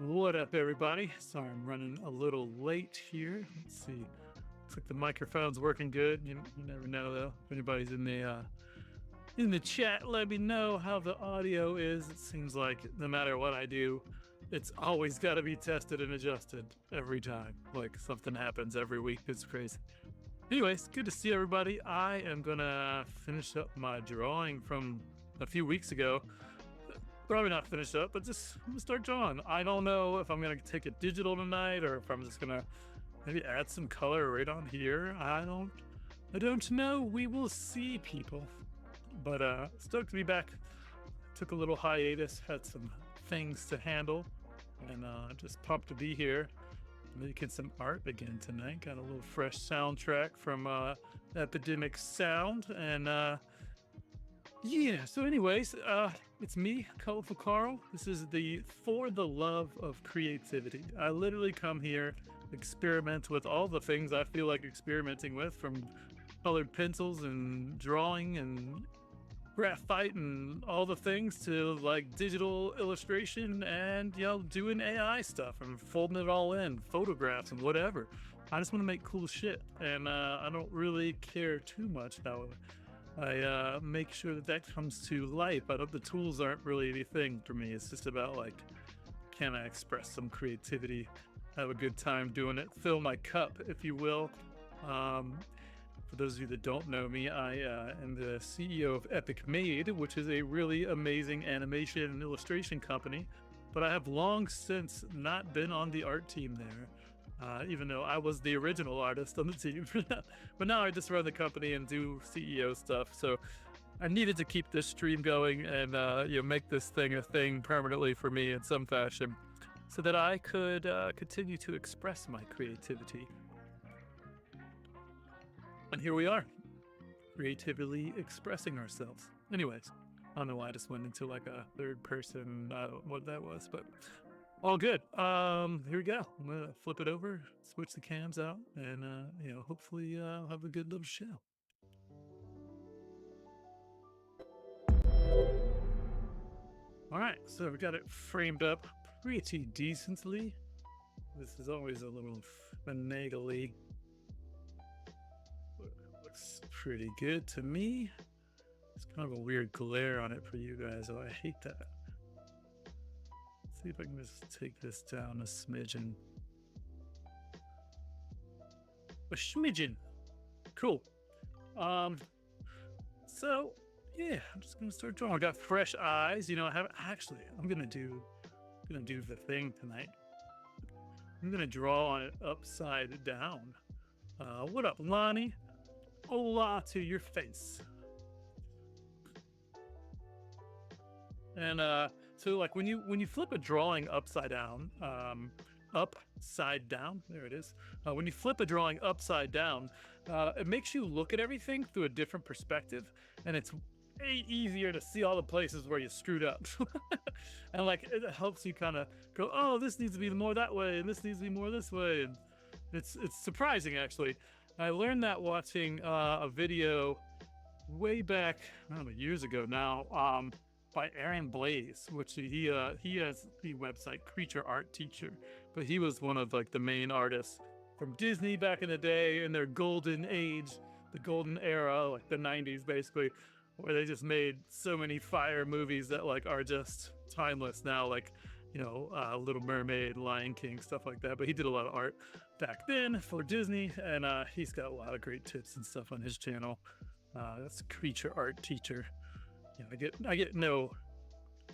What up, everybody? Sorry, I'm running a little late here. Let's see. Looks like the microphone's working good. You never know, though. If anybody's in the chat, let me know how the audio is. It seems like no matter what I do, it's always got to be tested and adjusted every time. Like something happens every week. It's crazy. Anyways, good to see everybody. I am gonna finish up my drawing from a few weeks ago. Probably not finished up, but just I'm gonna start drawing. I don't know if I'm gonna take it digital tonight or if I'm just gonna maybe add some color right on here. I don't know. We will see, people. But stoked to be back. Took a little hiatus, had some things to handle, and just pumped to be here. Making some art again tonight. Got a little fresh soundtrack from Epidemic Sound, and yeah, so anyways, it's me, Colorful Carl. This is the For the Love of Creativity. I literally come here, experiment with all the things I feel like experimenting with, from colored pencils and drawing and graphite and all the things to like digital illustration and, you know, doing AI stuff and folding it all in, photographs and whatever. I just want to make cool shit, and I don't really care too much how I make sure that comes to life. The tools aren't really anything for me. It's just about like, can I express some creativity, have a good time doing it, fill my cup, if you will. For those of you that don't know me, I am the CEO of Epic Made, which is a really amazing animation and illustration company. But I have long since not been on the art team there. Even though I was the original artist on the team. But now I just run the company and do CEO stuff. So I needed to keep this stream going and make this thing a thing permanently for me in some fashion, so that I could continue to express my creativity. And here we are, creatively expressing ourselves. Anyways, I don't know why I just went into like a third person, what that was, but all good. Here we go. I'm gonna flip it over, switch the cams out, and hopefully have a good little show. All right, so we got it framed up pretty decently. This is always a little finagly. Looks pretty good to me. It's kind of a weird glare on it for you guys, so I hate that. See if I can just take this down a smidgen. A smidgen. Cool. So yeah, I'm just gonna start drawing. I got fresh eyes. You know, I haven't actually. I'm gonna do the thing tonight. I'm gonna draw on it upside down. What up, Lonnie? Hola to your face. And so like when you flip a drawing upside down, there it is. When you flip a drawing upside down, it makes you look at everything through a different perspective, and it's way easier to see all the places where you screwed up. And like it helps you kind of go, oh, this needs to be more that way, and this needs to be more this way, and it's surprising actually. I learned that watching a video way back, I don't know, years ago now, by Aaron Blaze, which he has the website Creature Art Teacher, but he was one of like the main artists from Disney back in the day in their golden age, the golden era, like the 90s basically, where they just made so many fire movies that like are just timeless now, like, you know, Little Mermaid, Lion King, stuff like that. But he did a lot of art back then for Disney, and he's got a lot of great tips and stuff on his channel. That's Creature Art Teacher. You know, I get no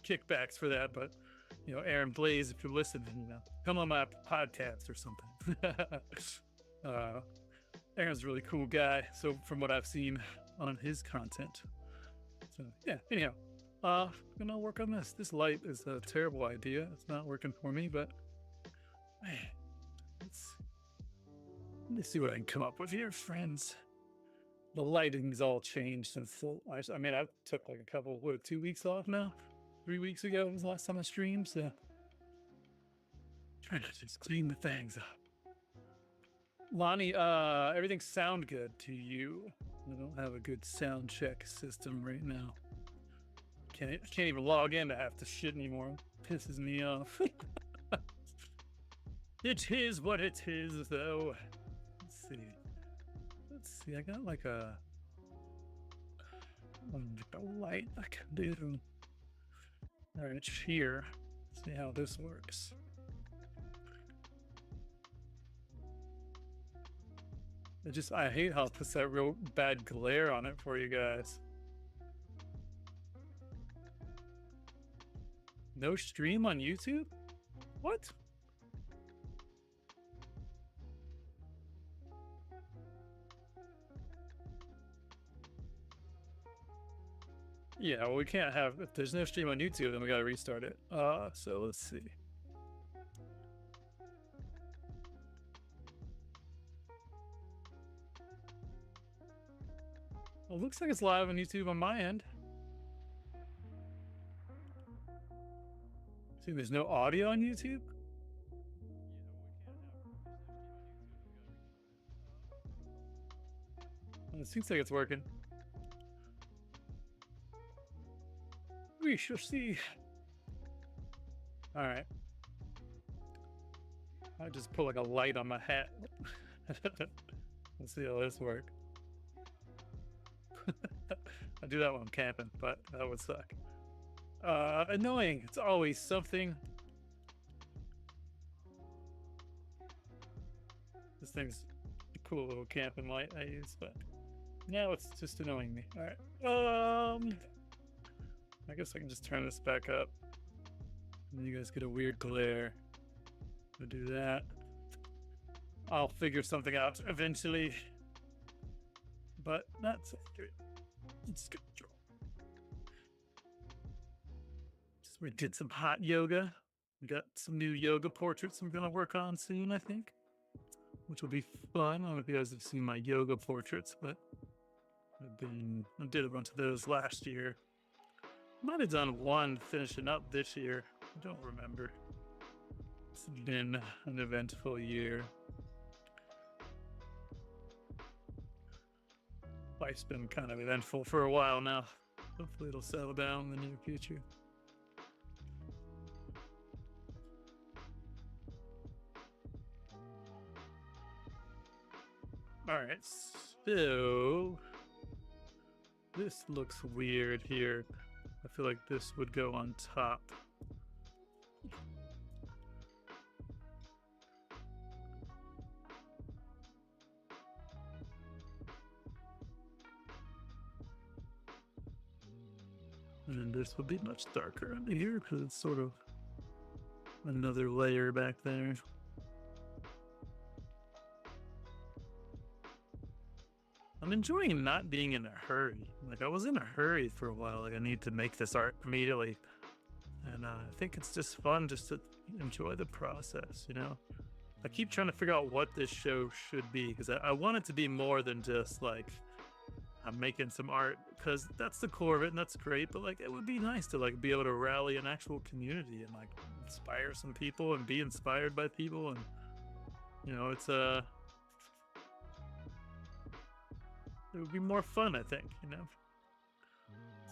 kickbacks for that, but you know, Aaron Blaze, if you're listening, you know, come on my podcast or something. Aaron's a really cool guy. So from what I've seen on his content, so yeah. Anyhow, I'm gonna work on this. This light is a terrible idea. It's not working for me, but man, let's see what I can come up with here, friends. The lighting's all changed since I took like a couple, 2 weeks off now? 3 weeks ago was the last time I streamed, so trying to just clean the things up. Lonnie, everything sound good to you? I don't have a good sound check system right now. I can't even log in to half the shit anymore. It pisses me off. It is what it is, though. Let's see. Let's see. I got like a light I can do. All right, here. See how this works. I hate how it puts that real bad glare on it for you guys. No stream on YouTube? What? Yeah, well, we can't have, if there's no stream on YouTube, then we gotta restart it. So let's see. Well, it looks like it's live on YouTube on my end. See, there's no audio on YouTube? Well, it seems like it's working. We shall see. All right. I just put like a light on my hat. Let's see how this works. I do that when I'm camping, but that would suck. Annoying. It's always something. This thing's a cool little camping light I use, but now it's just annoying me. All right. I guess I can just turn this back up. And you guys get a weird glare. We'll do that. I'll figure something out eventually. But that's accurate. It's control. We did some hot yoga. We got some new yoga portraits I'm gonna work on soon, I think. Which will be fun. I don't know if you guys have seen my yoga portraits, but I did a bunch of those last year. Might have done one finishing up this year. I don't remember. It's been an eventful year. Life's been kind of eventful for a while now. Hopefully it'll settle down in the near future. All right, so this looks weird here. I feel like this would go on top. And this would be much darker under here because it's sort of another layer back there. I'm enjoying not being in a hurry. Like, I was in a hurry for a while. Like, I need to make this art immediately. And I think it's just fun just to enjoy the process, you know? I keep trying to figure out what this show should be because I want it to be more than just like I'm making some art, because that's the core of it and that's great, but like it would be nice to like be able to rally an actual community and like inspire some people and be inspired by people. And you know, it would be more fun, I think, you know.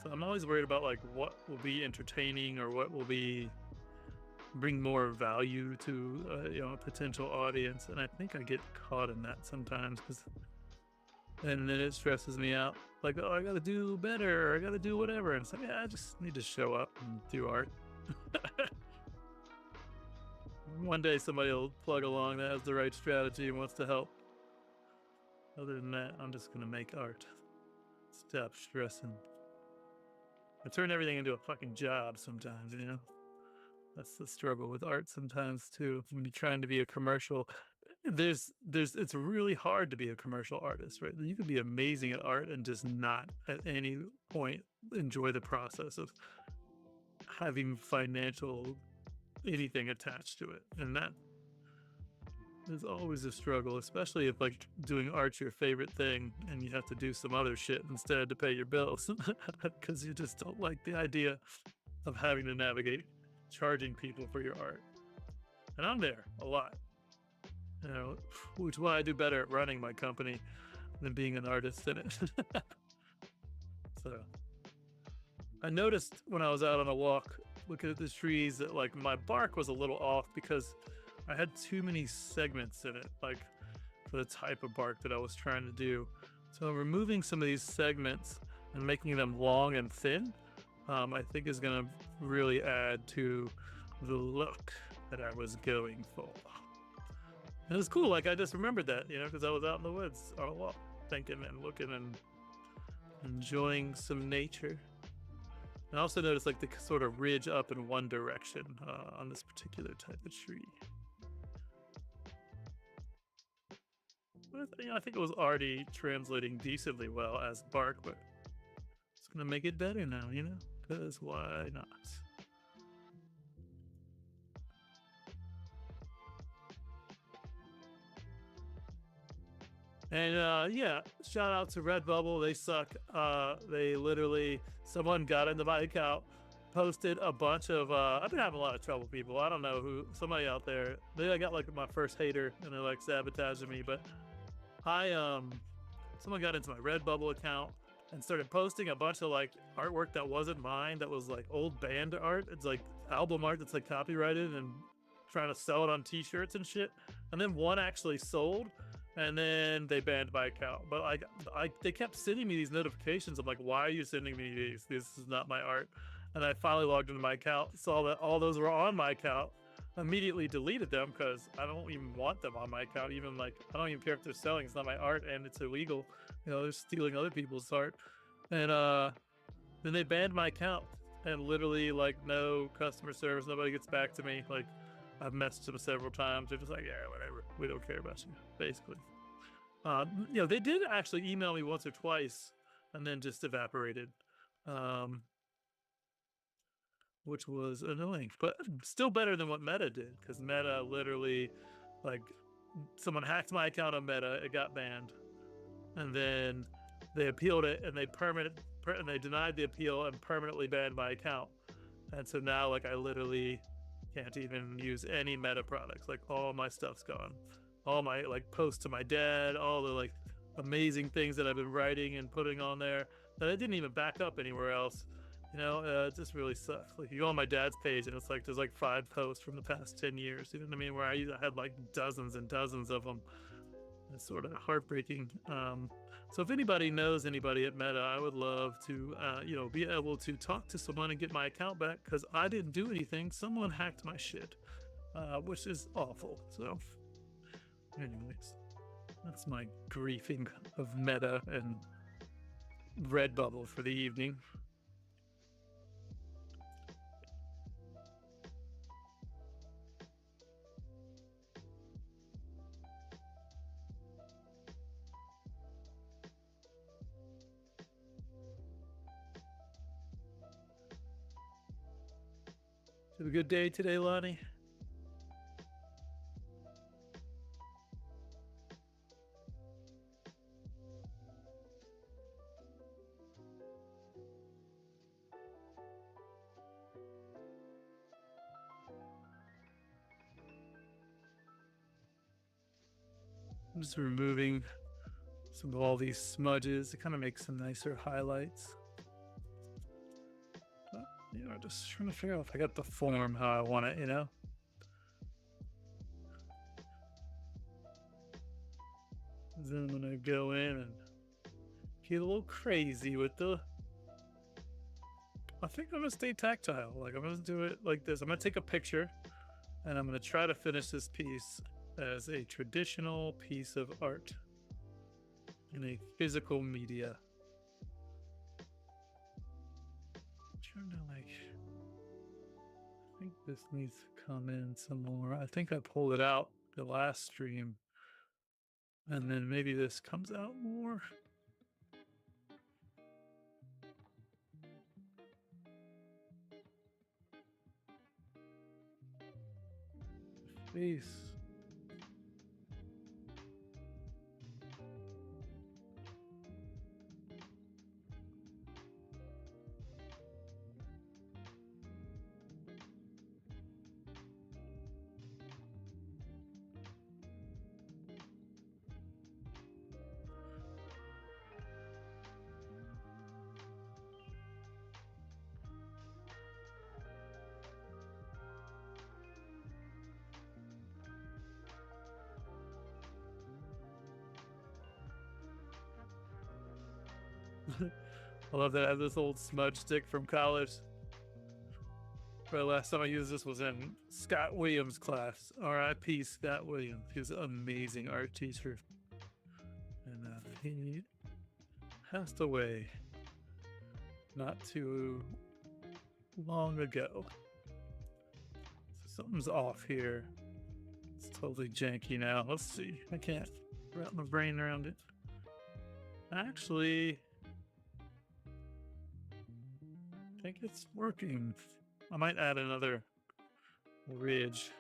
So I'm always worried about like what will be entertaining or what will bring more value to you know, a potential audience. And I think I get caught in that sometimes, and then it stresses me out. Like, oh, I gotta do better, or I gotta do whatever. And it's like, yeah, I just need to show up and do art. One day somebody will plug along that has the right strategy and wants to help. Other than that, I'm just gonna make art. Stop stressing. I turn everything into a fucking job sometimes, you know? That's the struggle with art sometimes too. When you're trying to be a commercial, it's really hard to be a commercial artist, right? You could be amazing at art and just not at any point enjoy the process of having financial anything attached to it. And that is always a struggle, especially if like doing art's your favorite thing and you have to do some other shit instead to pay your bills because you just don't like the idea of having to navigate charging people for your art. And I'm there a lot, you know, which is why I do better at running my company than being an artist in it. So I noticed when I was out on a walk looking at the trees that like my bark was a little off because I had too many segments in it, like for the type of bark that I was trying to do. So removing some of these segments and making them long and thin, I think is going to really add to the look that I was going for. And it was cool, like I just remembered that, you know, because I was out in the woods all along, thinking and looking and enjoying some nature. And I also noticed like the sort of ridge up in one direction on this particular type of tree. But, you know, I think it was already translating decently well as bark, but it's gonna make it better now, you know, because why not? And yeah, shout out to Redbubble. They suck. They literally, someone got into my account, posted a bunch of I've been having a lot of trouble, people. I don't know who, somebody out there, I got like my first hater and they're like sabotaging me, but someone got into my Redbubble account and started posting a bunch of like artwork that wasn't mine, that was like old band art. It's like album art that's like copyrighted, and trying to sell it on t-shirts and shit. And then one actually sold, and then they banned my account. But they kept sending me these notifications. I'm like, why are you sending me these? This is not my art. And I finally logged into my account, saw that all those were on my account, immediately deleted them because I don't even want them on my account. Even like, I don't even care if they're selling. It's not my art and it's illegal. You know, they're stealing other people's art. And then they banned my account, and literally like no customer service. Nobody gets back to me. Like, I've messaged them several times. They're just like, yeah, whatever. We don't care about you, basically. You know, they did actually email me once or twice and then just evaporated, which was annoying, but still better than what Meta did, because Meta literally, like, someone hacked my account on Meta, it got banned, and then they appealed it, and they denied the appeal and permanently banned my account. And so now, like, I literally can't even use any Meta products. Like, all my stuff's gone. All my like posts to my dad, all the like amazing things that I've been writing and putting on there that I didn't even back up anywhere else. You know, it just really sucks. Like, you go on my dad's page and it's like there's like 5 posts from the past 10 years. You know what I mean? Where I had like dozens and dozens of them. It's sort of heartbreaking. So if anybody knows anybody at Meta, I would love to, you know, be able to talk to someone and get my account back, because I didn't do anything. Someone hacked my shit, which is awful. So anyways, that's my griefing of Meta and Redbubble for the evening. Have a good day today, Lonnie. I'm just removing some of all these smudges to kind of make some nicer highlights. But, you know, just trying to figure out if I got the form how I want it, you know? Then I'm gonna go in and get a little crazy with the... I think I'm gonna stay tactile. Like, I'm gonna do it like this. I'm gonna take a picture and I'm gonna try to finish this piece as a traditional piece of art in a physical media. I'm trying to like, I think this needs to come in some more. I think I pulled it out the last stream, and then maybe this comes out more. Face. I love that I have this old smudge stick from college. The last time I used this was in Scott Williams' class. R.I.P. Scott Williams. He was an amazing art teacher. And he passed away not too long ago. So something's off here. It's totally janky now. Let's see. I can't wrap my brain around it. Actually, I think it's working. I might add another ridge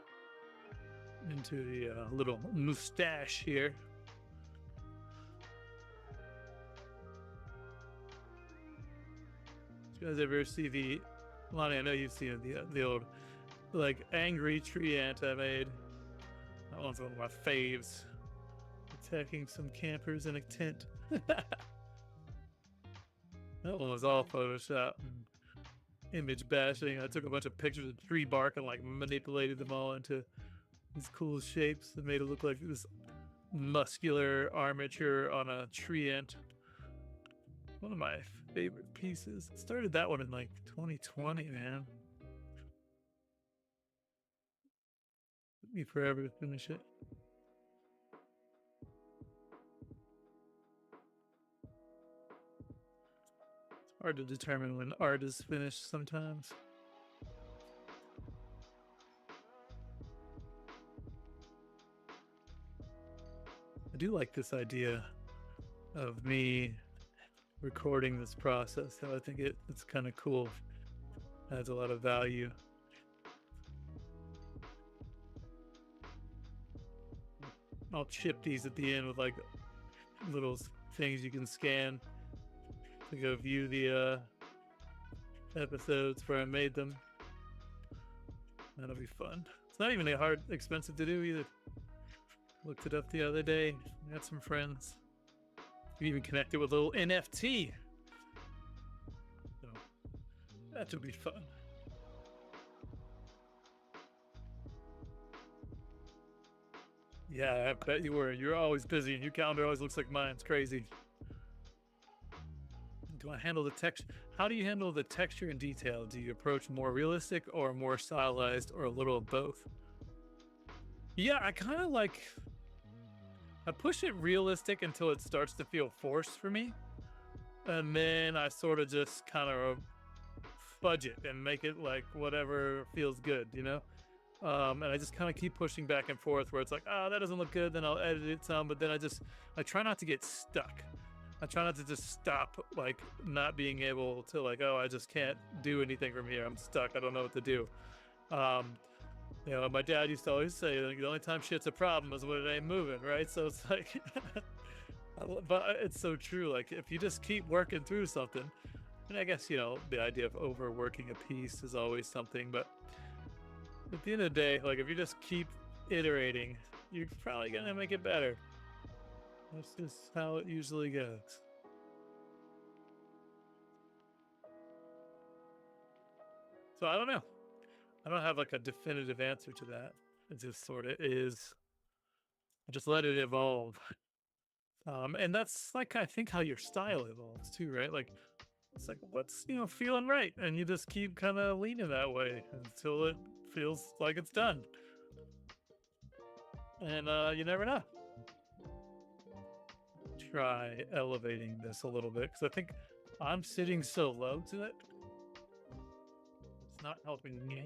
into the little mustache here. Did you guys ever see the, Lonnie, I know you've seen it, the old, like, angry tree ant I made. That one's one of my faves. Attacking some campers in a tent. That one was all Photoshop and image bashing. I took a bunch of pictures of tree bark and like manipulated them all into these cool shapes that made it look like this muscular armature on a tree ant. One of my favorite pieces. I started that one in like 2020, man. Took me forever to finish it. Hard to determine when art is finished sometimes. I do like this idea of me recording this process. So I think it's kind of cool. Adds a lot of value. I'll chip these at the end with like little things you can scan to go view the episodes where I made them. That'll be fun. It's not even expensive to do either. Looked it up the other day. Got some friends. You even connected with a little NFT. So that should be fun. Yeah, I bet you were. You're always busy and your calendar always looks like mine. It's crazy. Do I handle the texture? How do you handle the texture and detail? Do you approach more realistic or more stylized or a little of both? Yeah, I kind of like, I push it realistic until it starts to feel forced for me. And then I sort of just kind of fudge it and make it like whatever feels good, you know? And I just kind of keep pushing back and forth where it's like, oh, that doesn't look good. Then I'll edit it some, but then I try not to get stuck. I try not to just stop, like, not being able to, like, oh, I just can't do anything from here. I'm stuck. I don't know what to do. You know, my dad used to always say, like, the only time shit's a problem is when it ain't moving, right? So it's like, but it's so true. Like, if you just keep working through something, and I guess, you know, the idea of overworking a piece is always something, but at the end of the day, like, if you just keep iterating, you're probably gonna make it better. That's just how it usually goes. So I don't know. I don't have like a definitive answer to that. It just sort of is. I just let it evolve. And that's like, I think how your style evolves too, right? Like, it's like, what's, you know, feeling right? And you just keep kind of leaning that way until it feels like it's done. And you never know. Try elevating this a little bit because I think I'm sitting so low to it. It's not helping me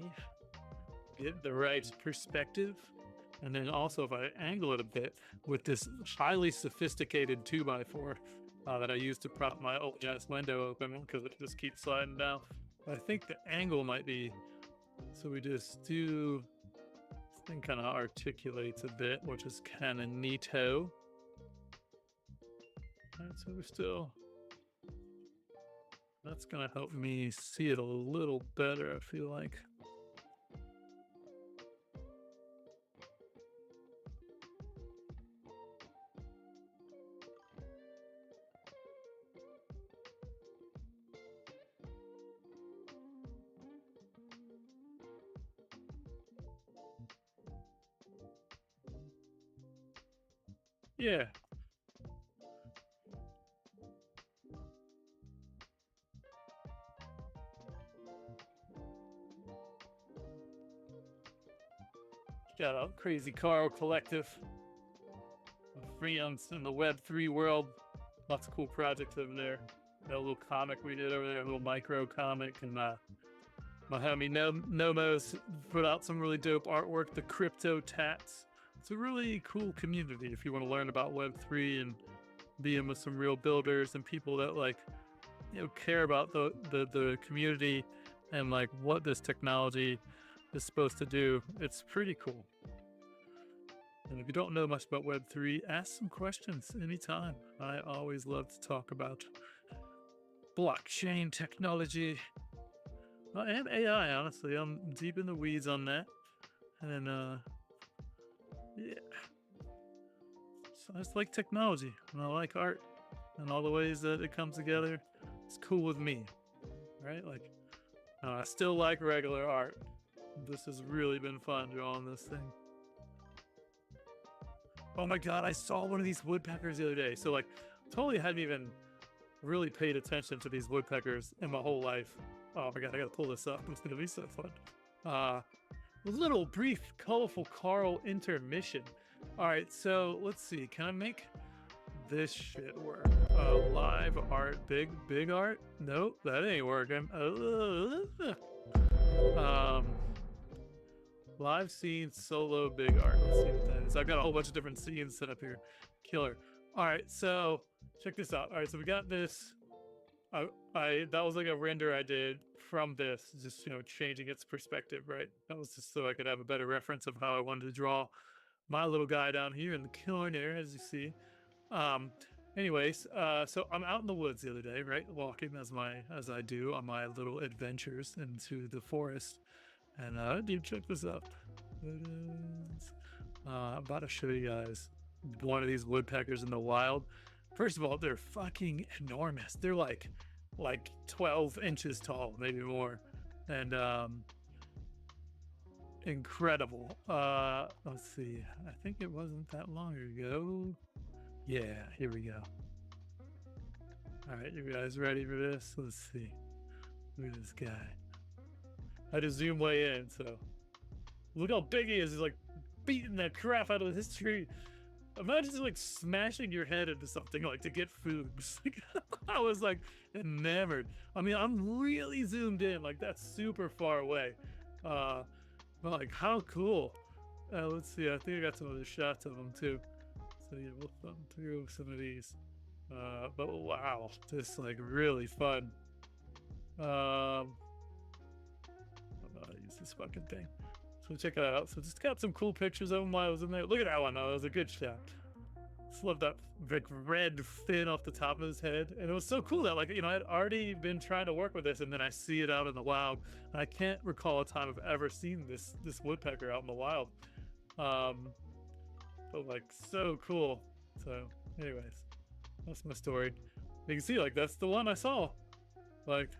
get the right perspective. And then also if I angle it a bit with this highly sophisticated 2x4 that I use to prop my old ass window open because it just keeps sliding down. I think the angle might be, so we just do, this thing kind of articulates a bit, which is kind of neato. Alright, so we're still, that's gonna help me see it a little better, I feel like. Yeah. got a crazy Carl collective. Freelance in the Web3 world. Lots of cool projects over there. That little comic we did over there, a little micro comic, and my homie Nomos put out some really dope artwork, the Crypto Tats. It's a really cool community if you want to learn about Web3 and being with some real builders and people that like, you know, care about the community and like what this technology is supposed to do. It's pretty cool. And if you don't know much about Web3, ask some questions anytime. I always love to talk about blockchain technology and AI, honestly. I'm deep in the weeds on that. And yeah. So I just like technology, and I like art, and all the ways that it comes together. It's cool with me, right? Like, I still like regular art. This has really been fun drawing this thing. Oh my god, I saw one of these woodpeckers the other day. So like, totally hadn't even really paid attention to these woodpeckers in my whole life. Oh my god, I gotta pull this up. It's gonna be so fun. A little brief, colorful Carl intermission. All right, so let's see. Can I make this shit work? Live art, big art? Nope, that ain't working. Live scene, solo, big art. Let's see what that is. I've got a whole bunch of different scenes set up here. Killer. All right, so check this out. All right, so we got this. That was like a render I did from this, just, you know, changing its perspective, right? That was just so I could have a better reference of how I wanted to draw my little guy down here in the corner, as you see. Anyways, so I'm out in the woods the other day, right? Walking as I do on my little adventures into the forest. And dude, check this out. I'm about to show you guys one of these woodpeckers in the wild. First of all, they're fucking enormous. They're like 12 inches tall, maybe more. And incredible. Let's see. I think it wasn't that long ago. Yeah, here we go. All right, you guys ready for this? Let's see. Look at this guy. I had to zoom way in, so look how big he is. He's like beating the crap out of this tree. Imagine just like smashing your head into something like to get food. I was like enamored. I mean, I'm really zoomed in, like that's super far away. But like, how cool. Let's see, I think I got some other shots of them too. So yeah, we'll thumb through some of these. But wow, just like really fun. Use this fucking thing. So check that out. So just got some cool pictures of him while I was in there. Look at that one. That was a good shot. Just love that like red fin off the top of his head. And it was so cool that, like, you know, I'd already been trying to work with this, and then I see it out in the wild. And I can't recall a time I've ever seen this woodpecker out in the wild. But like so cool. So anyways, that's my story. You can see, like, that's the one I saw. Like,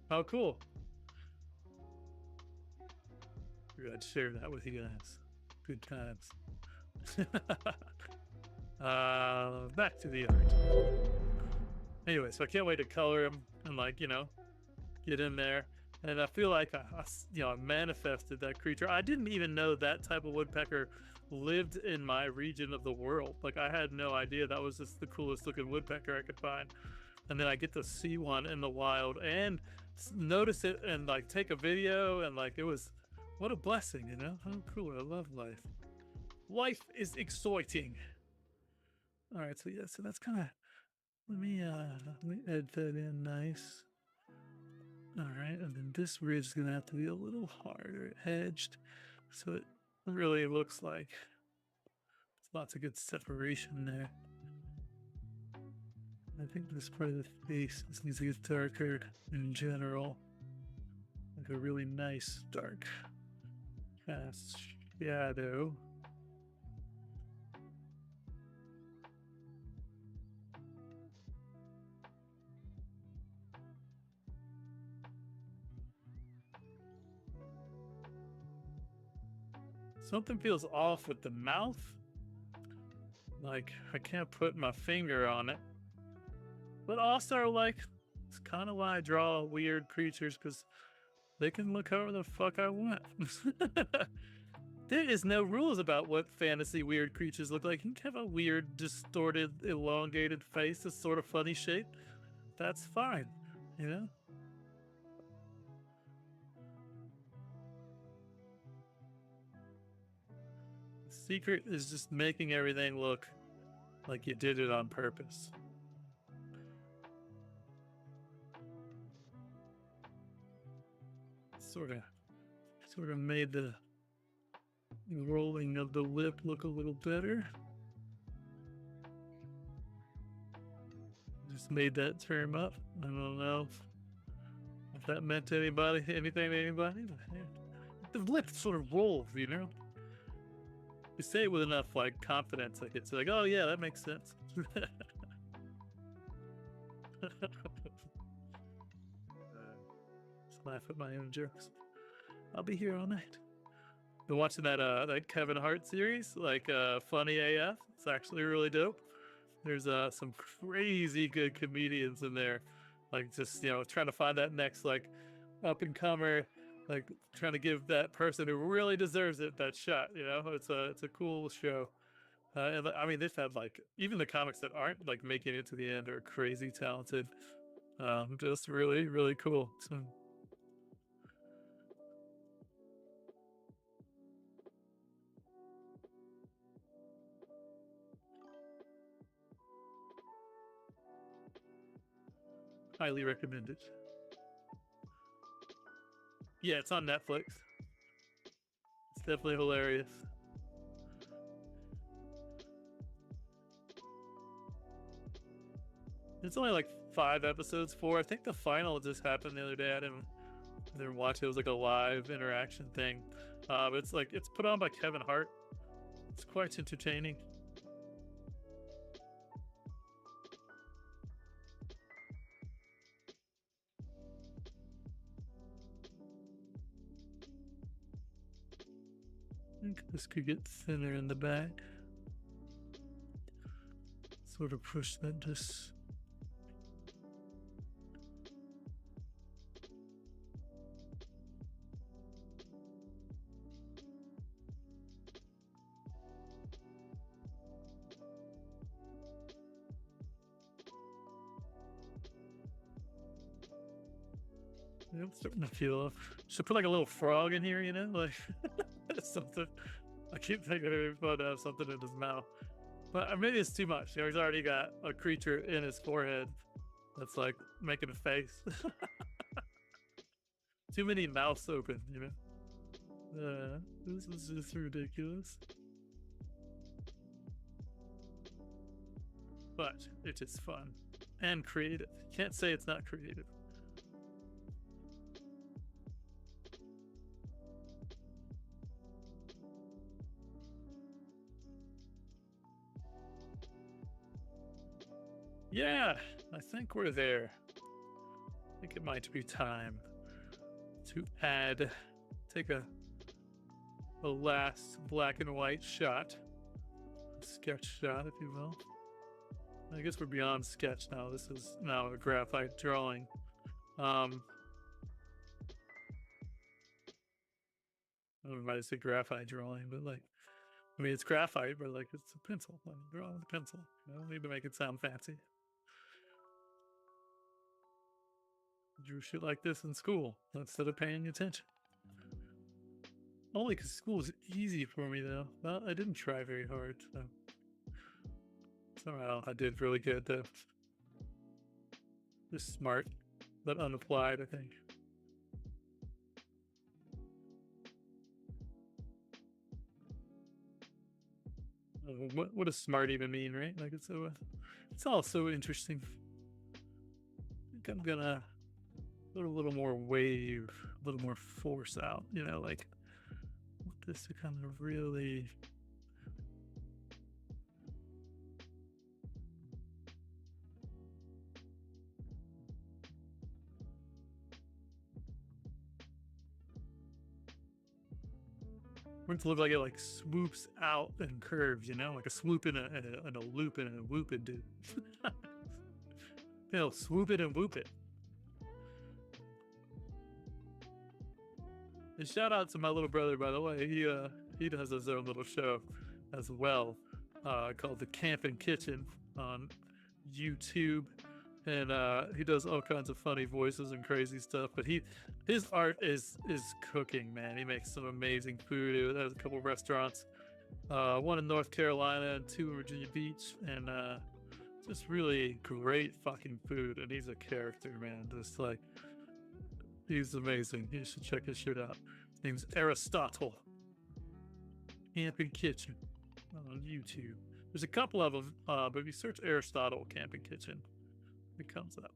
how cool. I'd share that with you guys. Good times. Back to the art. Anyway, so I can't wait to color him and, like, you know, get in there. And I feel like I manifested that creature. I didn't even know that type of woodpecker lived in my region of the world. Like, I had no idea that was just the coolest looking woodpecker I could find. And then I get to see one in the wild and notice it and, like, take a video, and, like, it was... What a blessing, you know? How cool. I love life. Life is exciting. All right, so yeah, so that's kind of... Let me add that in nice. All right, and then this ridge is going to have to be a little harder hedged, so it really looks like there's lots of good separation there. I think this part of the face just needs to get darker in general. Like a really nice dark cast shadow. Something feels off with the mouth. Like, I can't put my finger on it. But also, like, it's kind of why I draw weird creatures, because they can look however the fuck I want. There is no rules about what fantasy weird creatures look like. You can have a weird, distorted, elongated face, a sort of funny shape. That's fine, you know? The secret is just making everything look like you did it on purpose. Sort of made the rolling of the lip look a little better. Just made that term up. I don't know if that meant to anybody, anything to anybody. The lip sort of rolls, you know? You say it with enough like confidence, like it's like, oh yeah, that makes sense. Just laugh at my own jokes. I'll be here all night. Been watching that Kevin Hart series, like Funny AF. It's actually really dope. There's some crazy good comedians in there, like just trying to find that next like up and comer, like trying to give that person who really deserves it that shot. It's a cool show. And I mean, they've had like even the comics that aren't like making it to the end are crazy talented. Just really, really cool. So, highly recommended. Yeah, it's on Netflix. It's definitely hilarious. It's only like 5 episodes. 4. I think the final just happened the other day. I didn't watch it. It was like a live interaction thing. But it's put on by Kevin Hart. It's quite entertaining. I think this could get thinner in the back. Sort of push that just. I'm starting to feel off. Should put like a little frog in here, like something. I keep thinking it'd be fun to have something in his mouth, but maybe it's too much. He's already got a creature in his forehead that's like making a face. Too many mouths open, This is just ridiculous. But it is fun and creative. Can't say it's not creative. Yeah, I think we're there. I think it might be time to take a last black and white shot, a sketch shot, if you will. I guess we're beyond sketch now. This is now a graphite drawing. I don't know if I say graphite drawing, but it's graphite, but it's a pencil. Drawing with a pencil. I don't need to make it sound fancy. Drew shit like this in school instead of paying attention. Only because school was easy for me, though. Well, I didn't try very hard, so somehow I did really good, though. Just smart, but unapplied, I think. What does smart even mean, right? It's all so interesting. I think I'm gonna put a little more wave, a little more force out, want this to kind of really. Want it to look like it swoops out and curves, like a swoop in a loop and a whoop it, dude. Swoop it and whoop it. And shout out to my little brother, by the way. he does his own little show as well, called The Camping Kitchen on YouTube. And he does all kinds of funny voices and crazy stuff. But his art is cooking, man. He makes some amazing food. He has a couple restaurants, one in North Carolina and 2 in Virginia Beach, and just really great fucking food. And he's a character, man. Just like, he's amazing. You should check his shit out. His name's Aristotle. Camping Kitchen on YouTube. There's a couple of them, but if you search Aristotle Camping Kitchen, it comes up.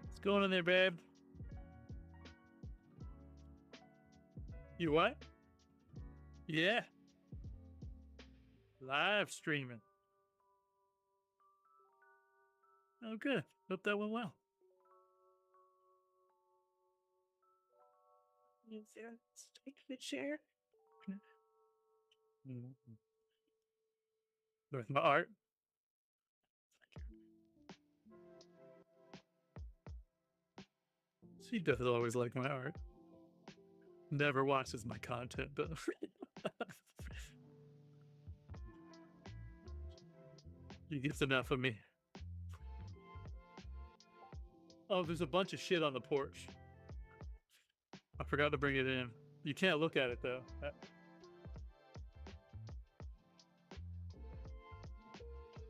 What's going on there, babe? You what? Yeah. Live streaming. Oh, good. Hope that went well. Is there a stick to share? With my art. She does always like my art. Never watches my content, though. She gets enough of me. Oh, there's a bunch of shit on the porch. I forgot to bring it in. You can't look at it, though.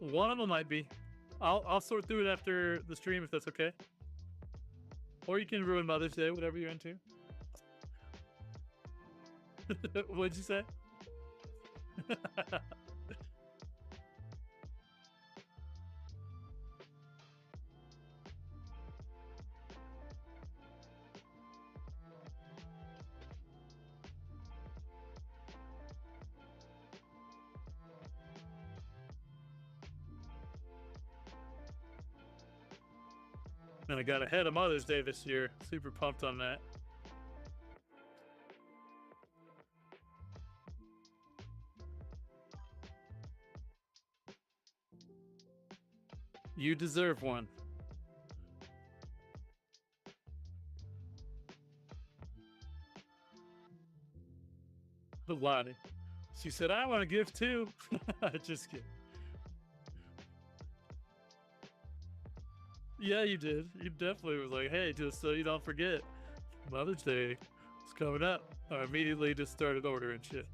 One of them might be. I'll sort through it after the stream if that's okay. Or you can ruin Mother's Day, whatever you're into. What'd you say? And I got ahead of Mother's Day this year. Super pumped on that. You deserve one. Lonnie. She said, I want a gift too. Just kidding. Yeah, you did. You definitely was like, hey, just so you don't forget, Mother's Day is coming up. I immediately just started ordering shit.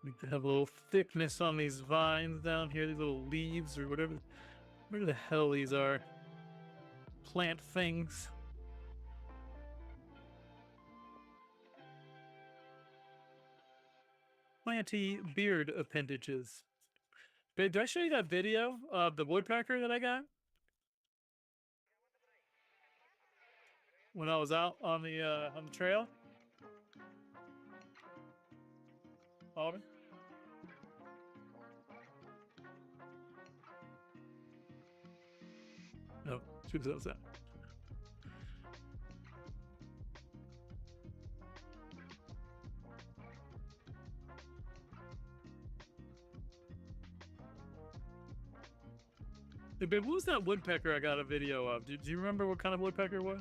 Like to have a little thickness on these vines down here, these little leaves or whatever the hell these are. Plant things. Planty beard appendages. Babe, did I show you that video of the woodpecker that I got? When I was out on the trail? Auburn? No, she was outside. Hey, babe, what was that woodpecker I got a video of? Do you remember what kind of woodpecker it was?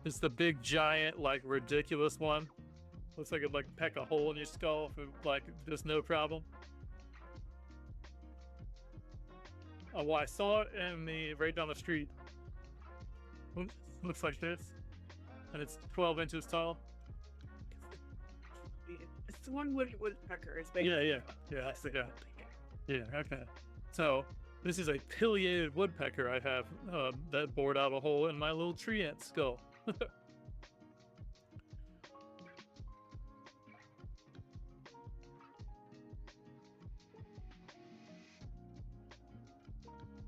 It's the big, giant, like, ridiculous one. Looks like it'd, like, peck a hole in your skull for, like, just no problem. well, I saw it in the right down the street. Looks like this, and it's 12 inches tall. It's the one woodpecker. It's Yeah, I see that. Yeah, okay. So this is a pileated woodpecker I have that bored out a hole in my little tree ant skull.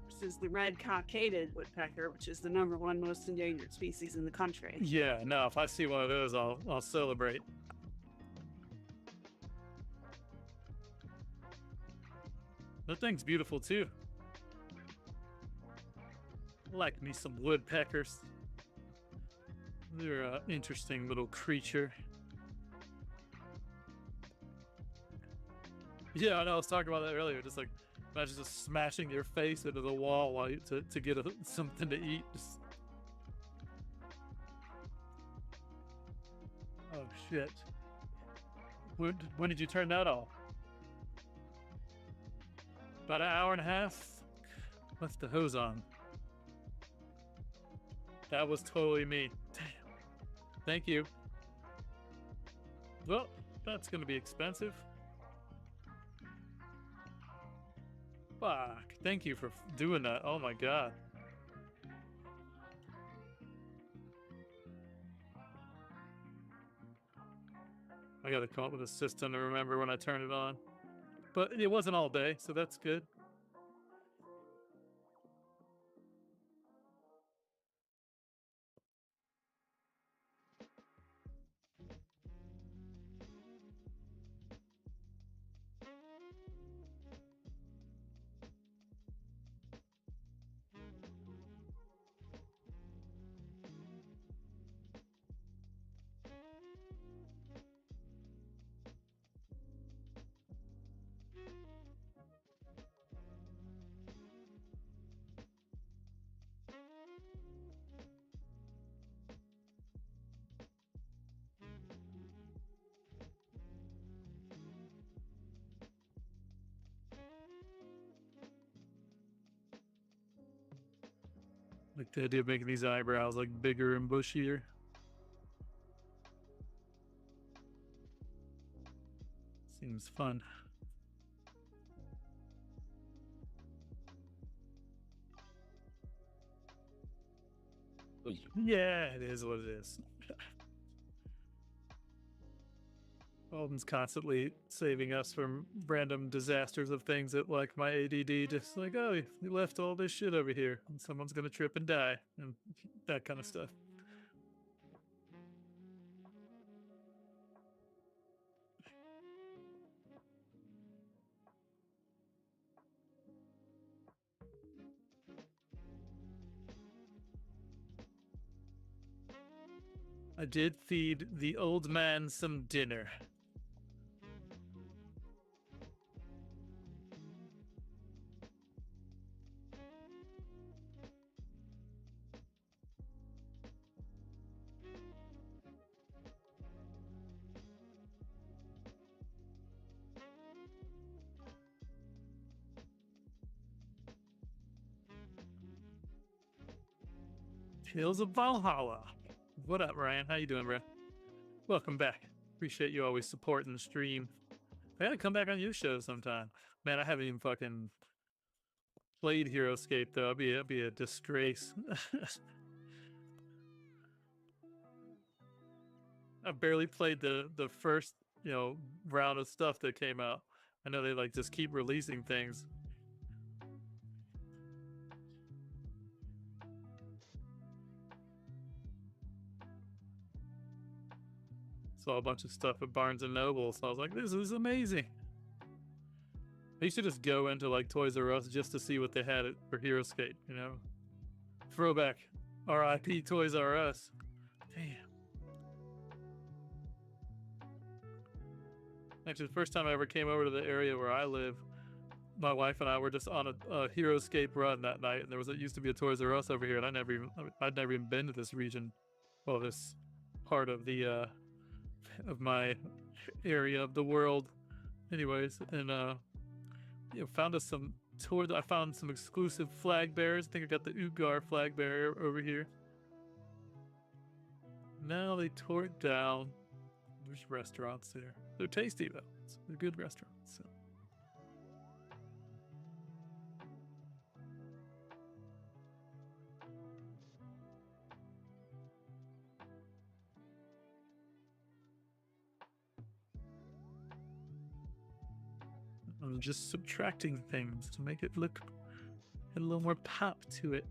This is the red cockaded woodpecker, which is the #1 most endangered species in the country. Yeah, no, if I see one of those, I'll celebrate. That thing's beautiful too. I like me some woodpeckers. They're an interesting little creature. Yeah, I know. I was talking about that earlier. Just like, imagine just smashing your face into the wall while you, to get something to eat. Just... Oh shit! When did you turn that off? About an hour and a half. Left the hose on. That was totally me. Damn. Thank you. Well, that's gonna be expensive. Fuck. Thank you for doing that. Oh my god. I gotta come up with a system to remember when I turn it on. But it wasn't all day, so that's good. Like the idea of making these eyebrows like bigger and bushier. Seems fun. Yeah, it is what it is. Alden's constantly saving us from random disasters of things that, like, my ADD just like, oh, you left all this shit over here and someone's gonna trip and die and that kind of stuff. I did feed the old man some dinner. Tales of Valhalla. What up, Ryan? How you doing, bro? Welcome back. Appreciate you always supporting the stream. I gotta come back on your show sometime. Man, I haven't even fucking played HeroScape though. It'd be a disgrace. I barely played the first, round of stuff that came out. I know they like just keep releasing things. Saw a bunch of stuff at Barnes and Noble, so I was like, this is amazing. I used to just go into like Toys R Us just to see what they had for HeroScape, Throwback. R.I.P. Toys R Us. Damn. Actually, the first time I ever came over to the area where I live, my wife and I were just on a HeroScape run that night, and it used to be a Toys R Us over here, and I'd never even been to this region, well, this part of the of my area of the world, anyways, and found us some I found some exclusive flag bearers. I think I got the Ugar flag bearer over here. Now they tore it down. There's restaurants there. They're tasty though. They're good restaurants. So. I'm just subtracting things to make it look a little more pop to it.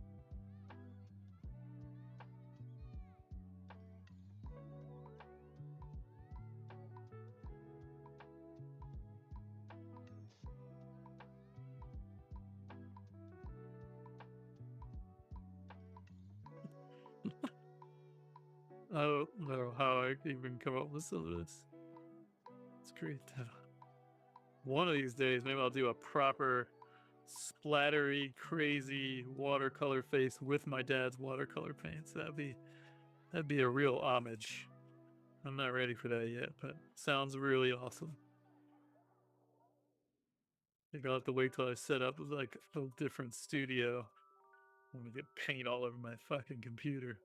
I don't know how I even come up with some of this. It's great. One of these days, maybe I'll do a proper splattery, crazy watercolor face with my dad's watercolor paints. That'd be a real homage. I'm not ready for that yet, but sounds really awesome. I think I'll have to wait till I set up like a different studio. I'm gonna get paint all over my fucking computer.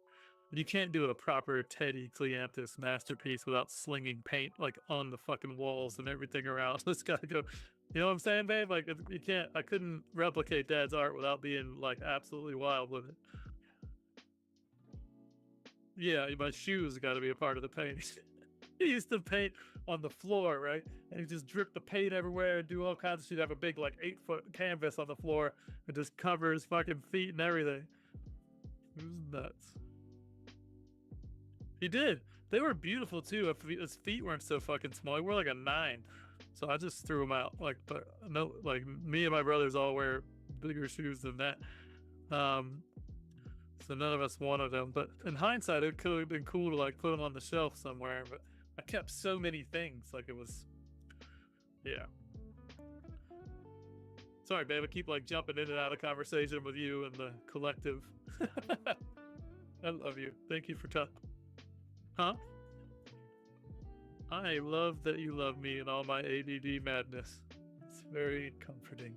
But you can't do a proper Teddy Cleanthus masterpiece without slinging paint like on the fucking walls and everything around. It's gotta go. You know what I'm saying, babe? Like you can't. I couldn't replicate Dad's art without being like absolutely wild with it. Yeah, my shoes got to be a part of the painting. He used to paint on the floor, right? And he just drip the paint everywhere and do all kinds of shit. Have a big like 8-foot canvas on the floor and just cover his fucking feet and everything. It was nuts. He did. They were beautiful too. If his feet weren't so fucking small, he wore like a 9. So I just threw them out. Like, but no, like me and my brothers all wear bigger shoes than that. So none of us wanted them. But in hindsight, it could have been cool to like put them on the shelf somewhere. But I kept so many things. Like it was, yeah. Sorry, babe. I keep like jumping in and out of conversation with you and the collective. I love you. Thank you for talking. Huh? I love that you love me and all my ADD madness. It's very comforting.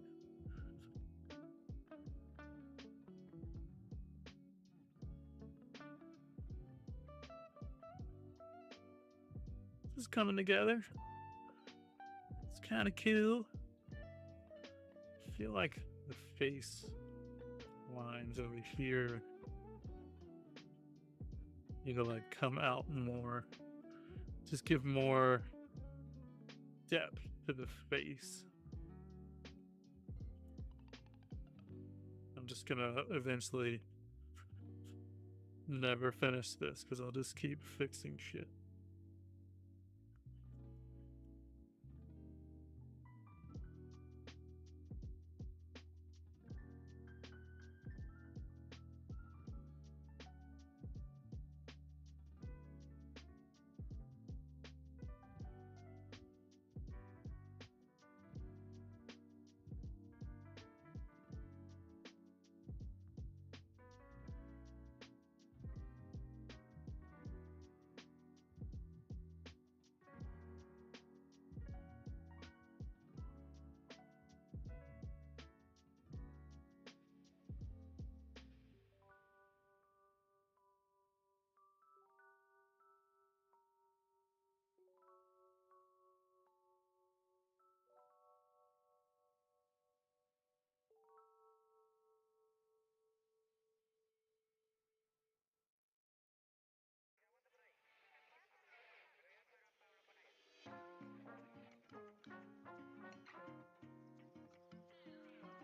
This is coming together. It's kind of cool. I feel like the face lines over here need to like come out more. Just give more depth to the face. I'm just gonna eventually never finish this because I'll just keep fixing shit.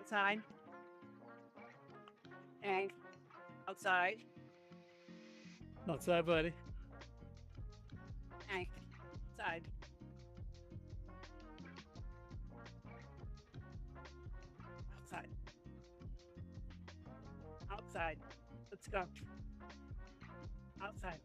Outside. And outside. Outside, buddy. And outside. Outside. Outside. Let's go. Outside.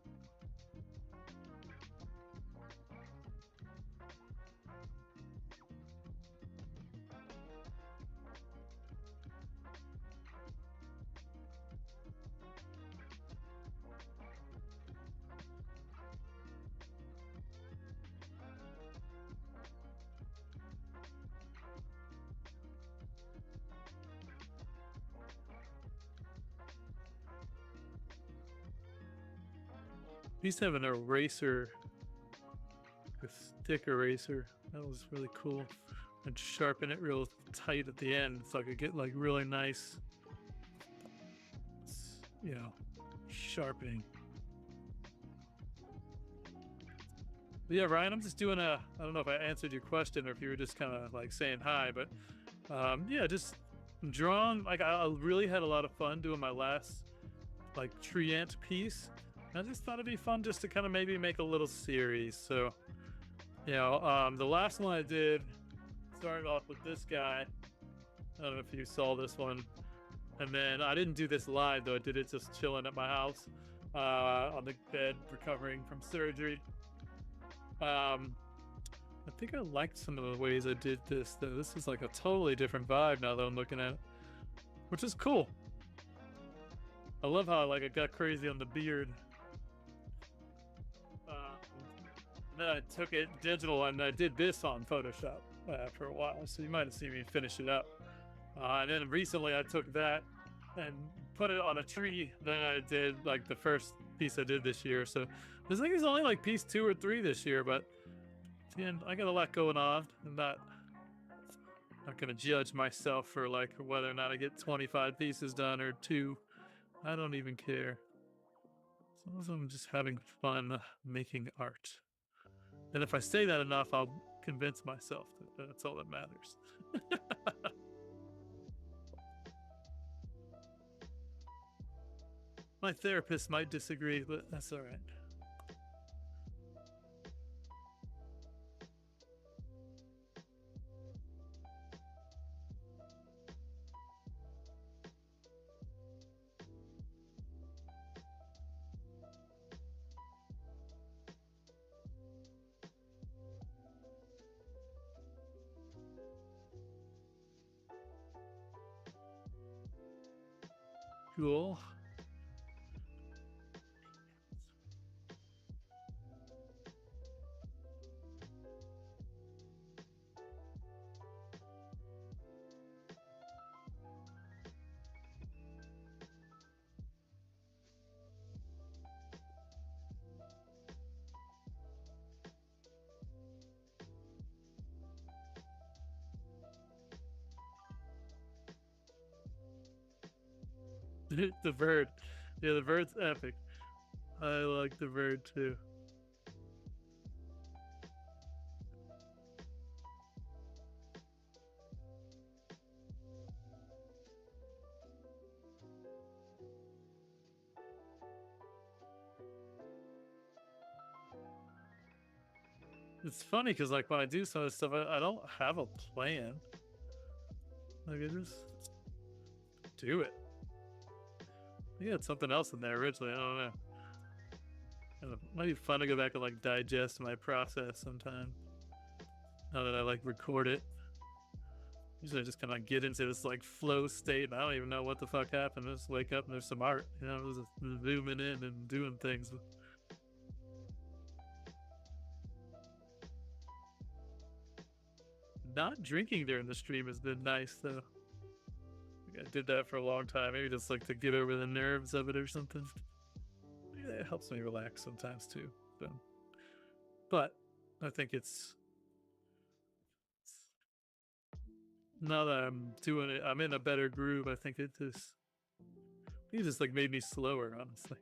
We used to have an eraser, a stick eraser. That was really cool. And sharpen it real tight at the end so I could get like really nice, you know, sharpening. But yeah, Ryan, I'm just doing I don't know if I answered your question or if you were just kind of like saying hi, but yeah, just drawing. Like I really had a lot of fun doing my last like tree ant piece. I just thought it'd be fun just to kind of maybe make a little series. So, you know, the last one I did started off with this guy. I don't know if you saw this one. And then I didn't do this live though. I did it just chilling at my house on the bed, recovering from surgery. I think I liked some of the ways I did this though. This is like a totally different vibe now that I'm looking at it, which is cool. I love how like it got crazy on the beard. Then I took it digital and I did this on Photoshop for a while, so you might have seen me finish it up. And then recently I took that and put it on a tree. Then I did like the first piece I did this year. So this thing is only like piece 2 or 3 this year, but again, I got a lot going on. I'm not gonna judge myself for like whether or not I get 25 pieces done or 2. I don't even care. As long as I'm just having fun making art. And if I say that enough, I'll convince myself that that's all that matters. My therapist might disagree, but that's all right. Cool. The bird. Yeah, the bird's epic. I like the bird too. It's funny because like when I do some of this stuff, I don't have a plan. Like I just do it. Yeah, it's something else in there originally. I don't know. It might be fun to go back and like digest my process sometime. Now that I like record it. Usually I just kind of get into this like flow state and I don't even know what the fuck happened. I just wake up and there's some art. You know, I was just zooming in and doing things. Not drinking during the stream has been nice though. I did that for a long time. Maybe just like to get over the nerves of it or something. Yeah, it helps me relax sometimes too. But I think it's now that I'm doing it, I'm in a better groove. I think it just like made me slower, honestly.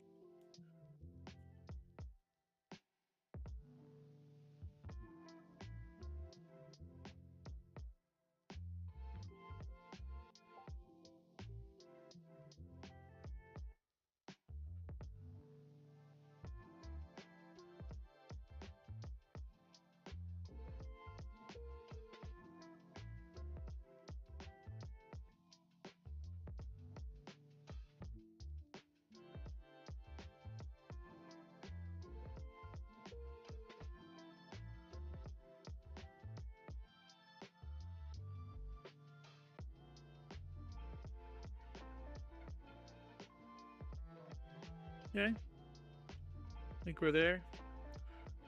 Okay, I think we're there.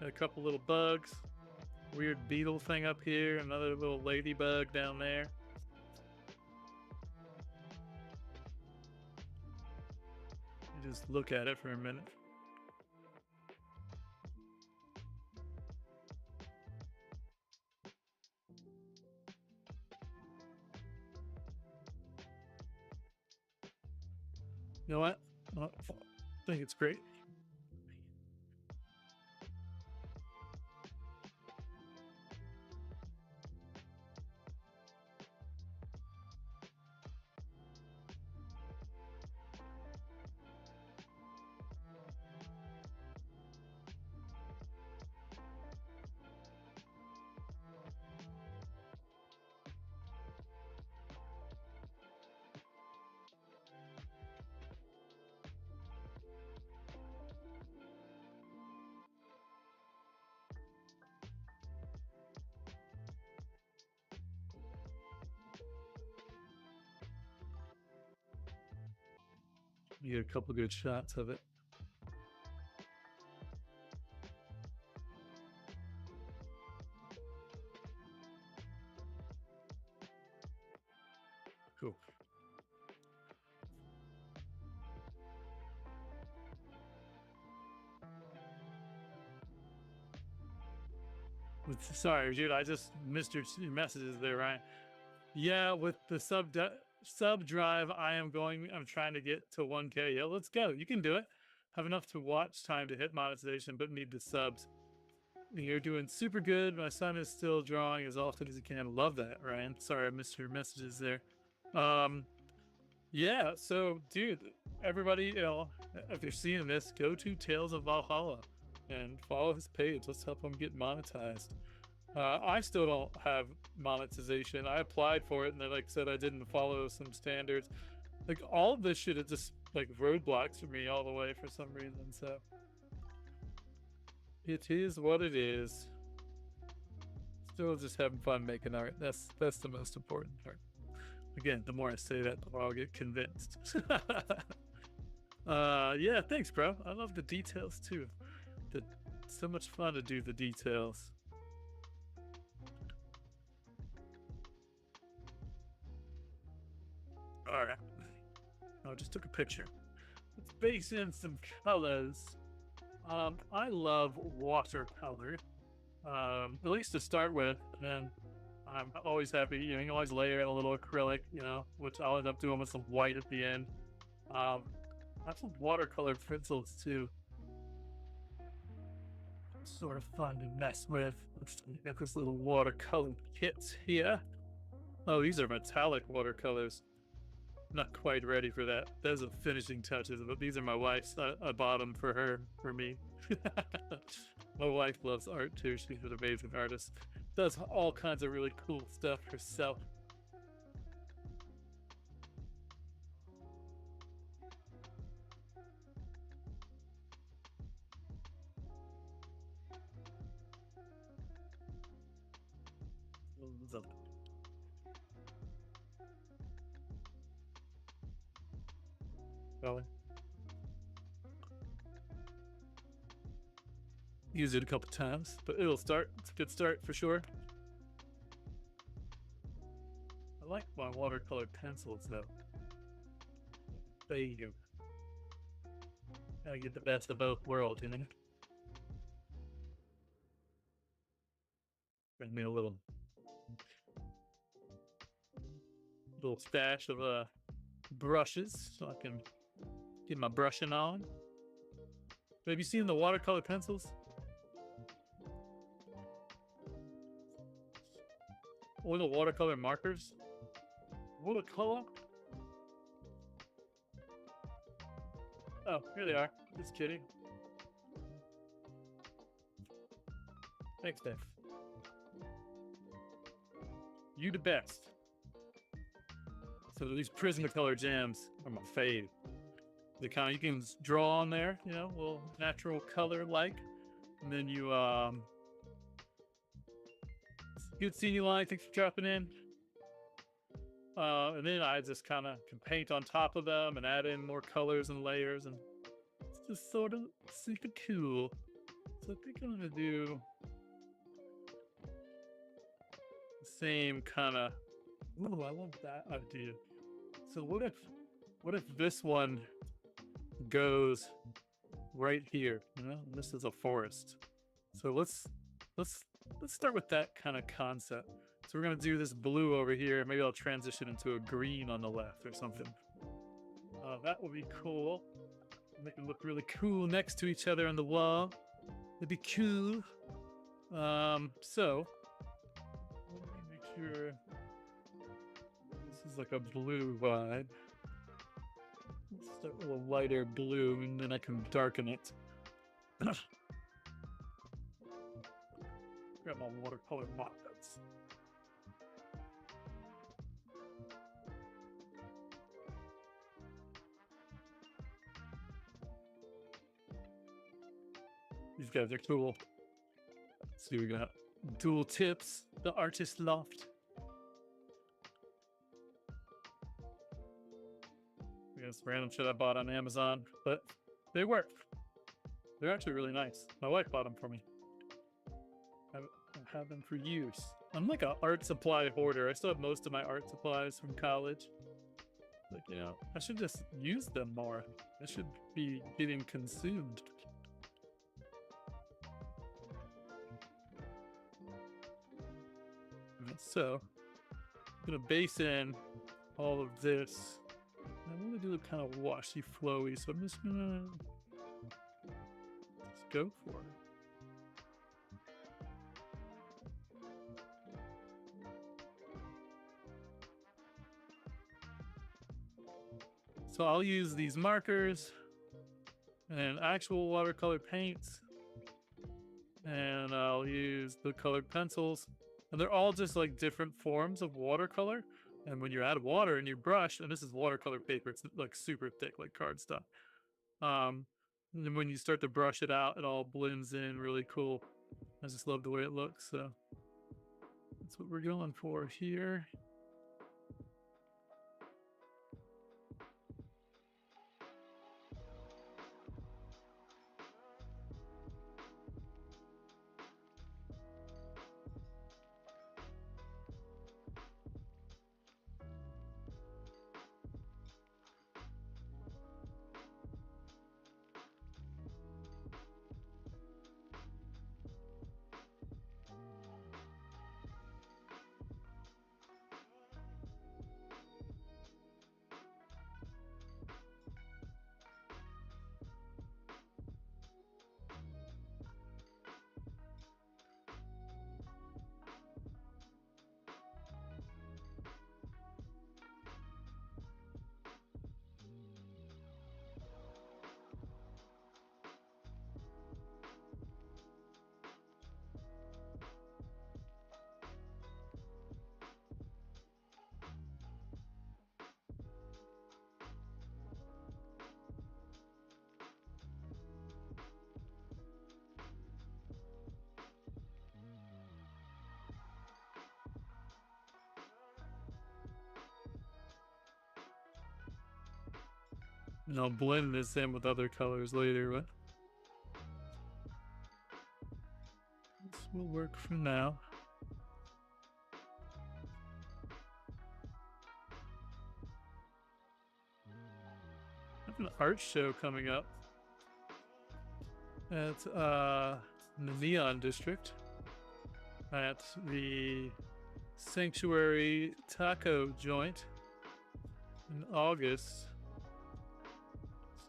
Got a couple little bugs, weird beetle thing up here, another little ladybug down there. Just look at it for a minute. You know what? I think it's great. You get a couple good shots of it. Cool. Sorry, dude, I just missed your messages there, Ryan. Yeah, with the sub drive, I'm trying to get to 1K. Yeah, let's go. You can do it. Have enough to watch time to hit monetization, but need the subs. You're doing super good. My son is still drawing as often as he can. Love that, Ryan. Sorry, I missed your messages there. Yeah, so dude, everybody, if you're seeing this, go to Tales of Valhalla and follow his page. Let's help him get monetized. I still don't have monetization. I applied for it and they said I didn't follow some standards. All of this shit is just roadblocks for me all the way for some reason. So it is what it is. Still just having fun making art. That's the most important part. Again, the more I say that, the more I'll get convinced. Yeah, thanks, bro. I love the details too. So much fun to do the details. All right. I just took a picture. Let's base in some colors. I love watercolor, at least to start with, and I'm always happy. You can always layer in a little acrylic, which I'll end up doing with some white at the end. I have some watercolor pencils too. Sort of fun to mess with. Let's get this little watercolor kit here. Oh, these are metallic watercolors. Not quite ready for that. Those are finishing touches, but these are my wife's. I bought them for me. My wife loves art too. She's an amazing artist. Does all kinds of really cool stuff herself. Probably. Use it a couple times, but it'll start. It's a good start for sure. I like my watercolor pencils though. They gotta get the best of both worlds, Bring me a little stash of brushes so I can get my brushing on. Have you seen the watercolor pencils? Or the watercolor markers? Watercolor? Oh, here they are. Just kidding. Thanks, Dave. You the best. So these Prismacolor jams are my fave. The kind you can draw on there, a little natural color and then you good seeing you, Line. Thanks for dropping in. And then I just kind of can paint on top of them and add in more colors and layers, and it's just sort of super cool. So I think I'm gonna do the same kind of. Oh, I love that idea. So what if this one goes right here? This is a forest. So let's start with that kind of concept. So we're gonna do this blue over here. Maybe I'll transition into a green on the left or something. That would be cool. Make it look really cool next to each other on the wall. It'd be cool. So let me make sure this is like a blue vibe. Let's start with a lighter blue, and then I can darken it. Grab my watercolor markers. These guys are cool. So we got dual tips, the artist loft. We got some random shit I bought on Amazon, but they work. They're actually really nice. My wife bought them for me. I have them for use. I'm like an art supply hoarder. I still have most of my art supplies from college. Like, you know, I should just use them more. I should be getting consumed. So, I'm gonna base in all of this. I want to do it kind of washy, flowy, so I'm just gonna go for it. So I'll use these markers and actual watercolor paints, and I'll use the colored pencils. And they're all just like different forms of watercolor. And when you add water in your brush, and this is watercolor paper, it's like super thick, like cardstock. And then when you start to brush it out, it all blends in really cool. I just love the way it looks. So that's what we're going for here. And I'll blend this in with other colors later, but this will work for now. I have an art show coming up at the Neon District at the Sanctuary Taco Joint in August.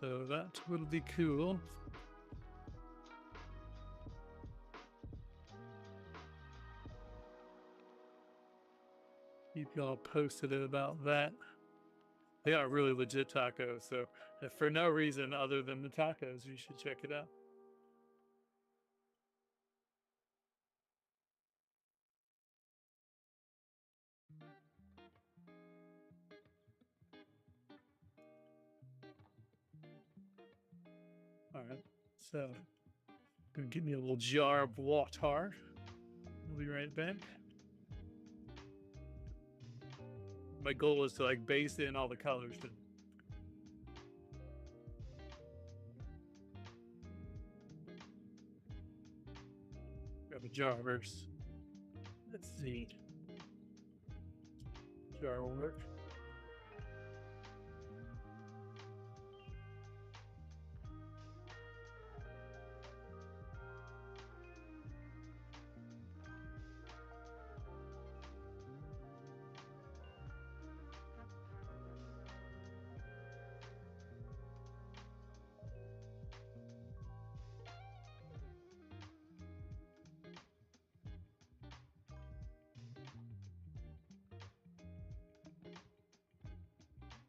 So that will be cool. Keep y'all posted about that. They are really legit tacos, so if for no reason other than the tacos, you should check it out. All right, so gonna get me a little jar of water. We'll be right back. My goal is to like base in all the colors. Grab a jar first. Let's see. Jar will work.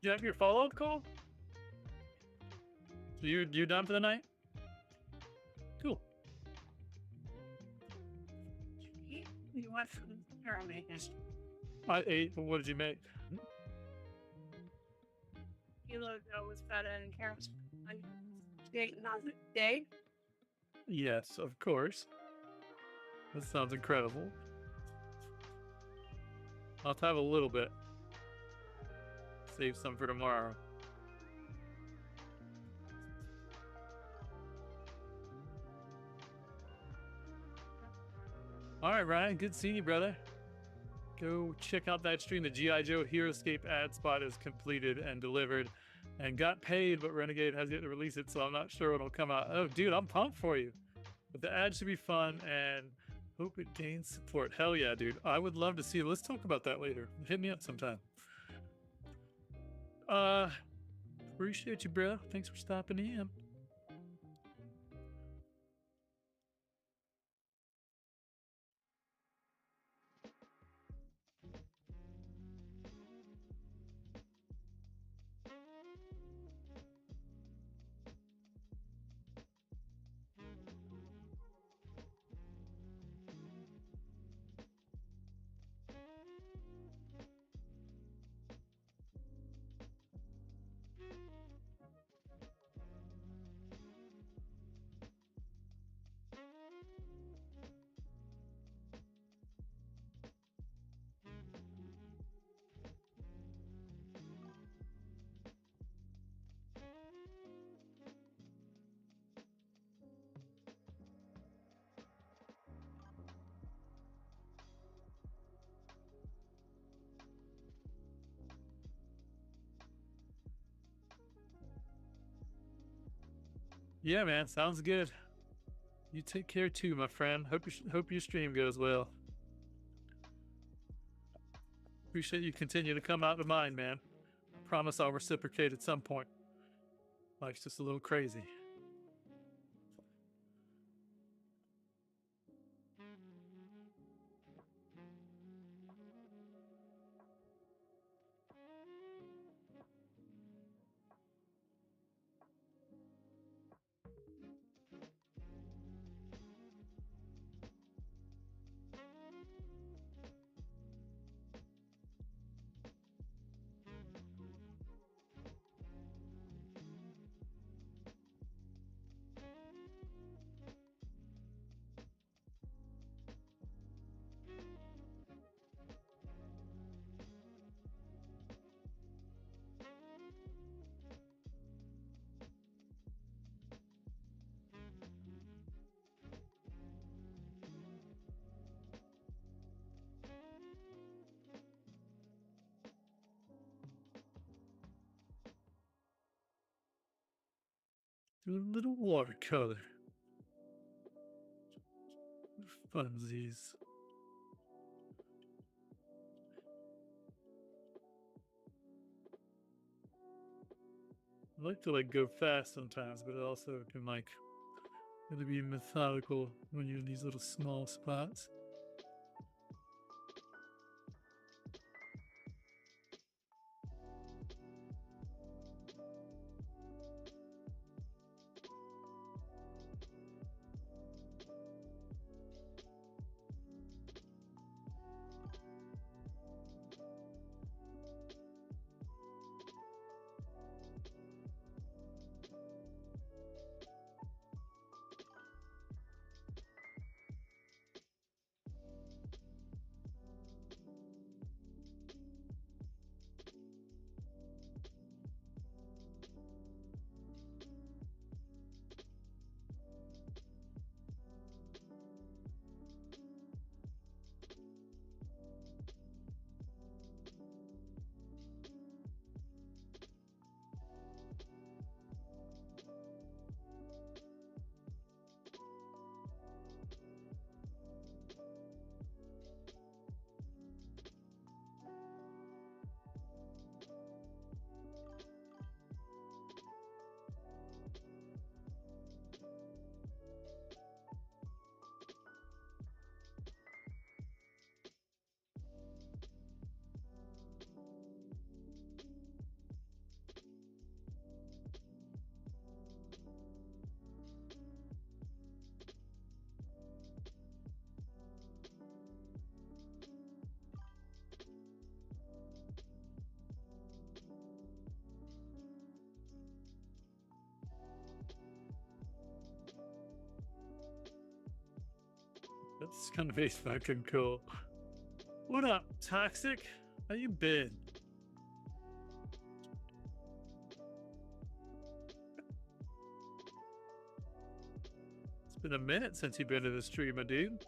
You have your follow-up call? So you're done for the night? Cool. You want some aromas? I ate, but what did you make? Kilo dough with feta and carrots. Not the day. Yes, of course. That sounds incredible. I'll have a little bit. Save some for tomorrow. All right, Ryan. Good seeing you, brother. Go check out that stream. The G.I. Joe Heroescape ad spot is completed and delivered and got paid, but Renegade has yet to release it, so I'm not sure when it'll come out. Oh, dude, I'm pumped for you. But the ad should be fun and hope it gains support. Hell yeah, dude. I would love to see it. Let's talk about that later. Hit me up sometime. Appreciate you, bro. Thanks for stopping in. Yeah, man. Sounds good. You take care too, my friend. Hope your stream goes well. Appreciate you continue to come out to mine, man. Promise I'll reciprocate at some point. Life's just a little crazy. Do a little watercolor. Funsies. I like to go fast sometimes, but it also can really be methodical when you're in these little small spots. That's gonna be fucking cool. What up, Toxic? How you been? It's been a minute since you've been to the stream, my dude.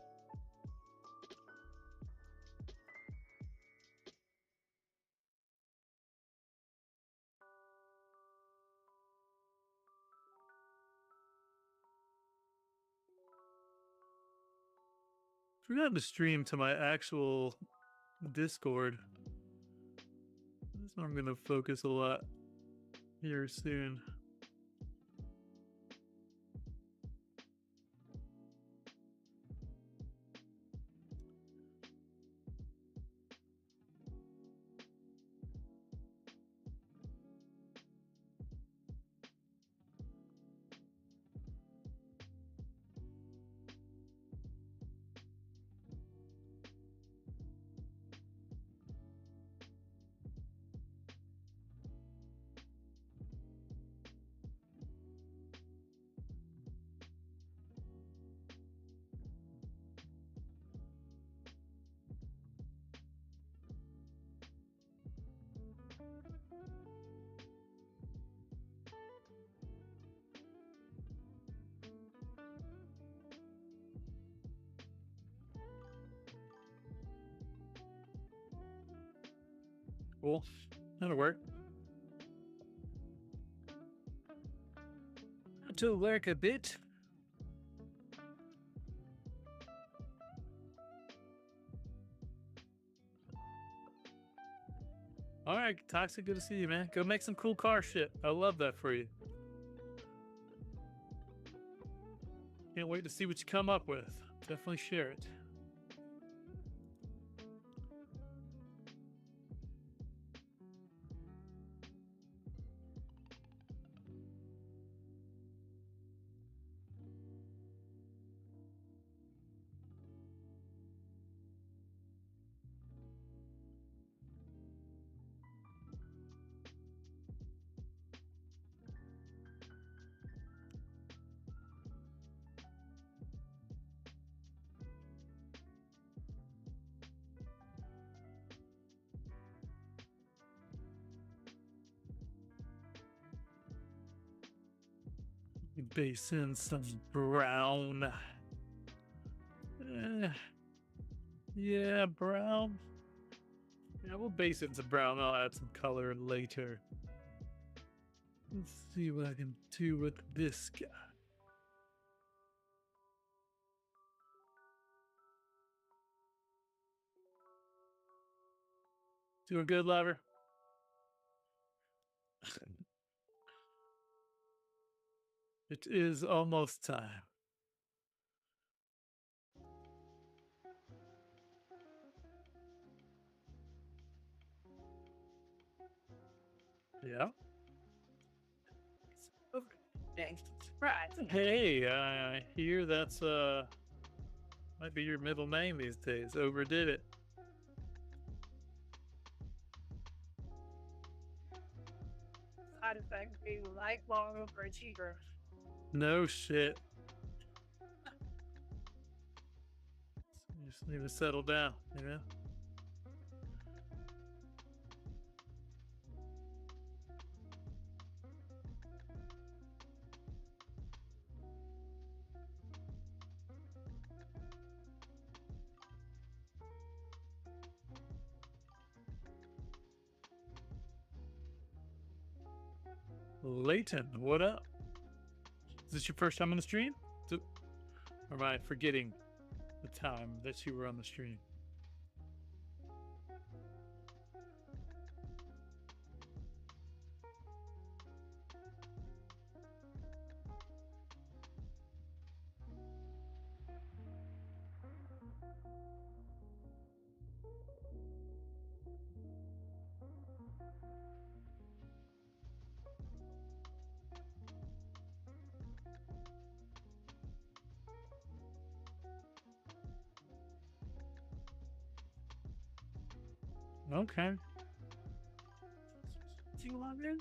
Forgot to stream to my actual Discord. That's where I'm gonna focus a lot here soon. Cool. That'll work. To work a bit. All right, Toxic, good to see you, man. Go make some cool car shit. I love that for you. Can't wait to see what you come up with. Definitely share it. Base in some brown. Yeah, brown. Yeah, we'll base it in some brown. I'll add some color later. Let's see what I can do with this guy. Doing good, lover? It is almost time. Yeah. Right. Hey, I hear that's might be your middle name these days. Overdid it. Side effect being lifelong overachiever. No shit. You just need to settle down, you know? Leighton, what up? Is this your first time on the stream? Or am I forgetting the time that you were on the stream? Okay. Two logins?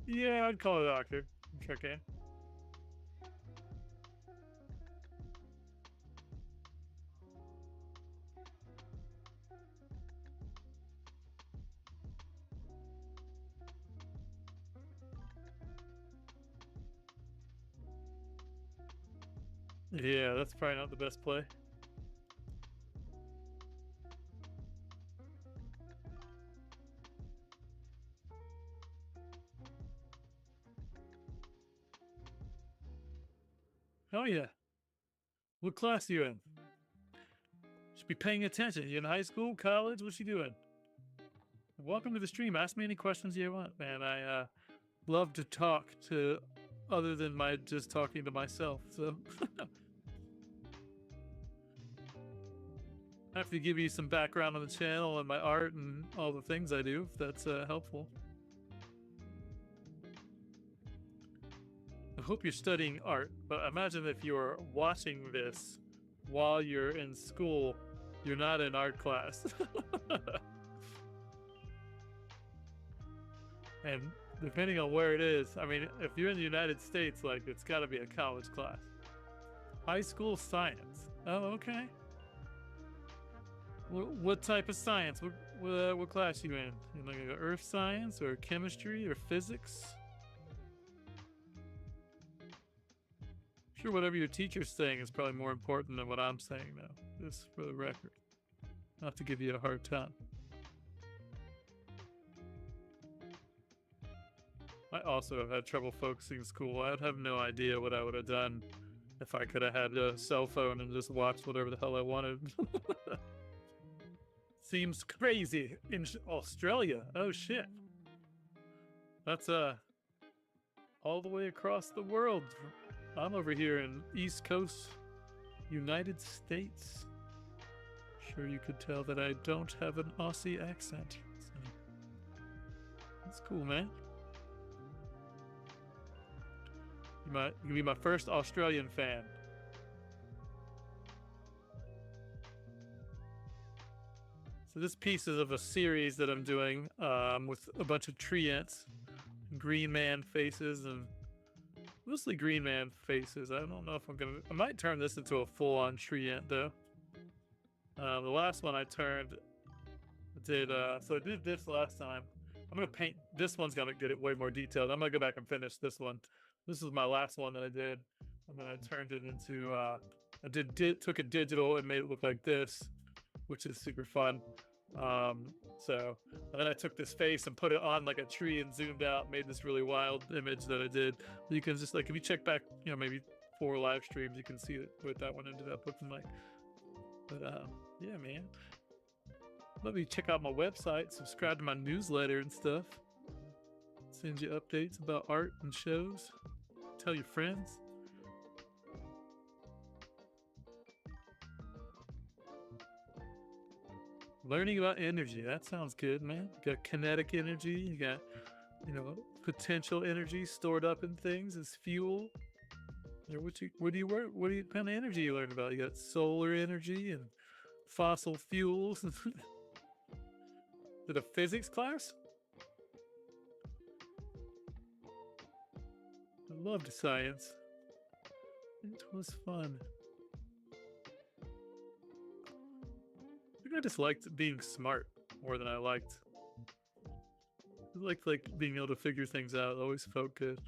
Yeah, I'd call it a doctor. It's okay. Yeah, that's probably not the best play. Oh yeah. What class are you in? Should be paying attention. You in high school, college? What you doing? Welcome to the stream. Ask me any questions you want, man. I love to talk to other than my just talking to myself. So I have to give you some background on the channel and my art and all the things I do, if that's helpful. I hope you're studying art, but imagine if you're watching this while you're in school, you're not in art class. And depending on where it is, I mean, if you're in the United States, like, it's got to be a college class. High school science. Oh, okay. What type of science? What class you in? You like earth science or chemistry or physics? Sure, whatever your teacher's saying is probably more important than what I'm saying, though. Just for the record. Not to give you a hard time. I also have had trouble focusing in school. I'd have no idea what I would have done if I could have had a cell phone and just watched whatever the hell I wanted. Seems crazy. In Australia. Oh shit. That's all the way across the world. I'm over here in East Coast, United States. Sure you could tell that I don't have an Aussie accent. So that's cool, man. You'll be my first Australian fan. So this piece is of a series that I'm doing with a bunch of tree ants, green man faces, and mostly green man faces. I don't know if I might turn this into a full-on tree ant though. The last one I did this last time. I'm gonna paint this one's gonna get it way more detailed. I'm gonna go back and finish this one. This is my last one that I did, and then I turned it into took it digital and made it look like this, which is super fun. And then I took this face and put it on like a tree and zoomed out, made this really wild image that I did. You can just, like, if you check back, you know, maybe 4 live streams, you can see what that one ended up looking like. But yeah, man, love you. Check out my website, subscribe to my newsletter and stuff. Send you updates about art and shows. Tell your friends. Learning about energy. That sounds good, man. You got kinetic energy. You got, you know, potential energy stored up in things as fuel. What kind of energy you learn about? You got solar energy and fossil fuels. Is it a physics class? I loved science. It was fun. I think I just liked being smart more than I liked. I liked being able to figure things out. It always felt good.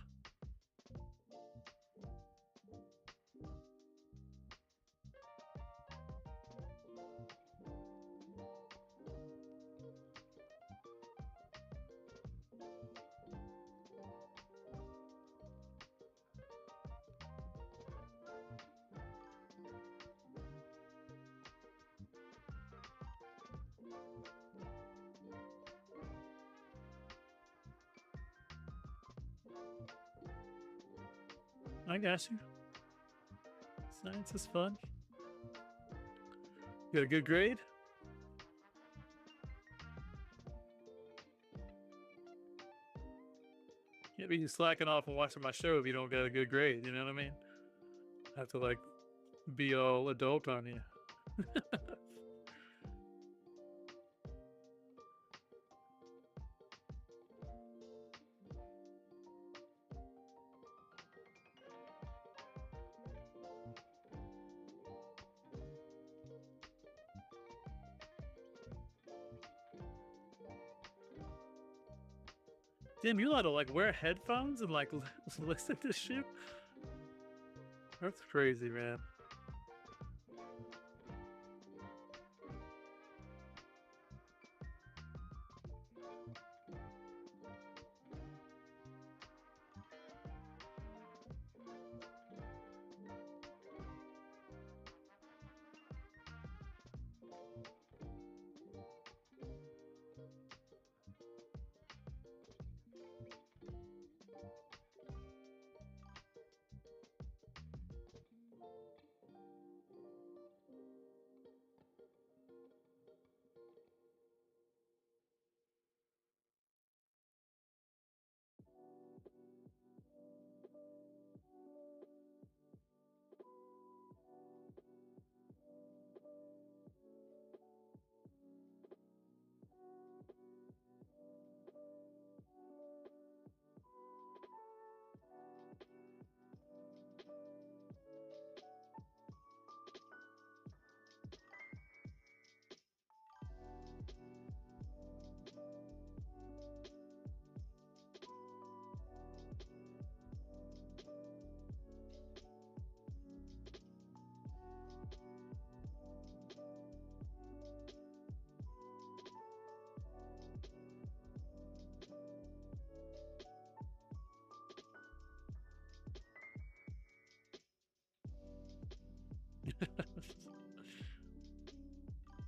I got you. Science is fun. You got a good grade? Can't be slacking off and watching my show if you don't get a good grade, you know what I mean? I have to, like, be all adult on you. Damn, you allowed to, like, wear headphones and, like, listen to shit? That's crazy, man.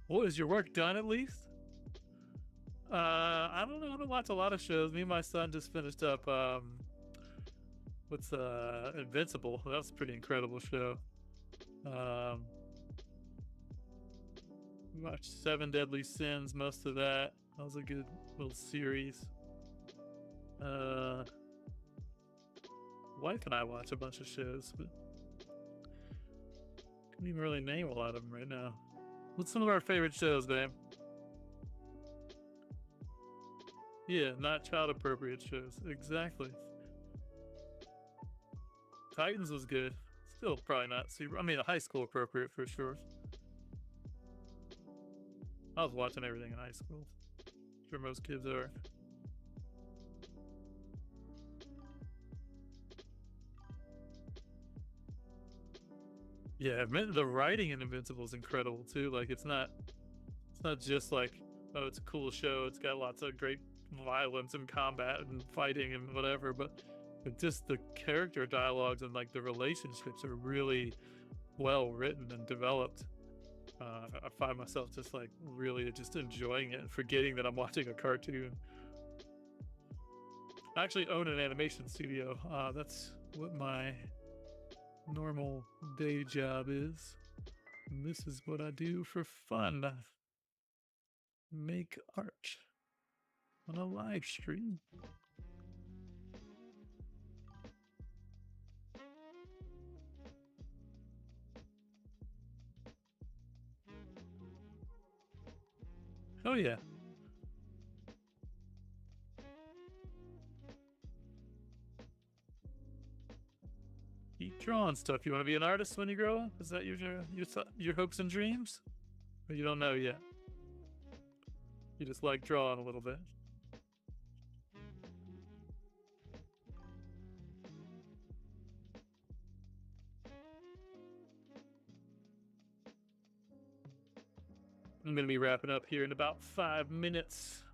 What, is your work done at least? I don't know. I don't watch a lot of shows. Me and my son just finished up what's Invincible. That was a pretty incredible show. We watched Seven Deadly Sins, most of that. That was a good little series. Wife and I watch a bunch of shows, but can't even really name a lot of them right now. What's some of our favorite shows, babe? Yeah, not child appropriate shows. Exactly. Titans was good. Still probably not super. I mean, high school appropriate for sure. I was watching everything in high school. I'm sure most kids are. Yeah, the writing in Invincible is incredible too. Like it's not just like, oh, it's a cool show. It's got lots of great violence and combat and fighting and whatever, but just the character dialogues and like the relationships are really well written and developed. I find myself just like really just enjoying it and forgetting that I'm watching a cartoon. I actually own an animation studio. That's what my normal day job is. And this is what I do for fun. Make art on a live stream. Oh yeah. Keep drawing stuff. You want to be an artist when you grow up? Is that your hopes and dreams? Or you don't know yet? You just like drawing a little bit. I'm going to be wrapping up here in about 5 minutes.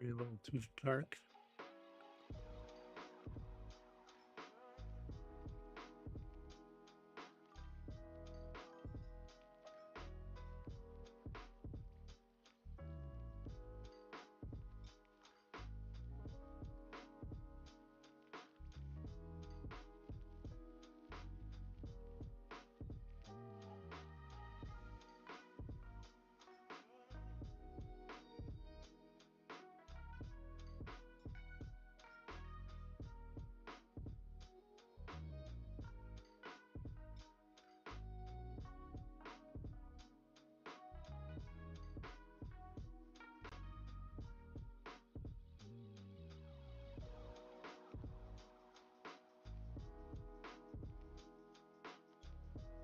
Be a little too dark.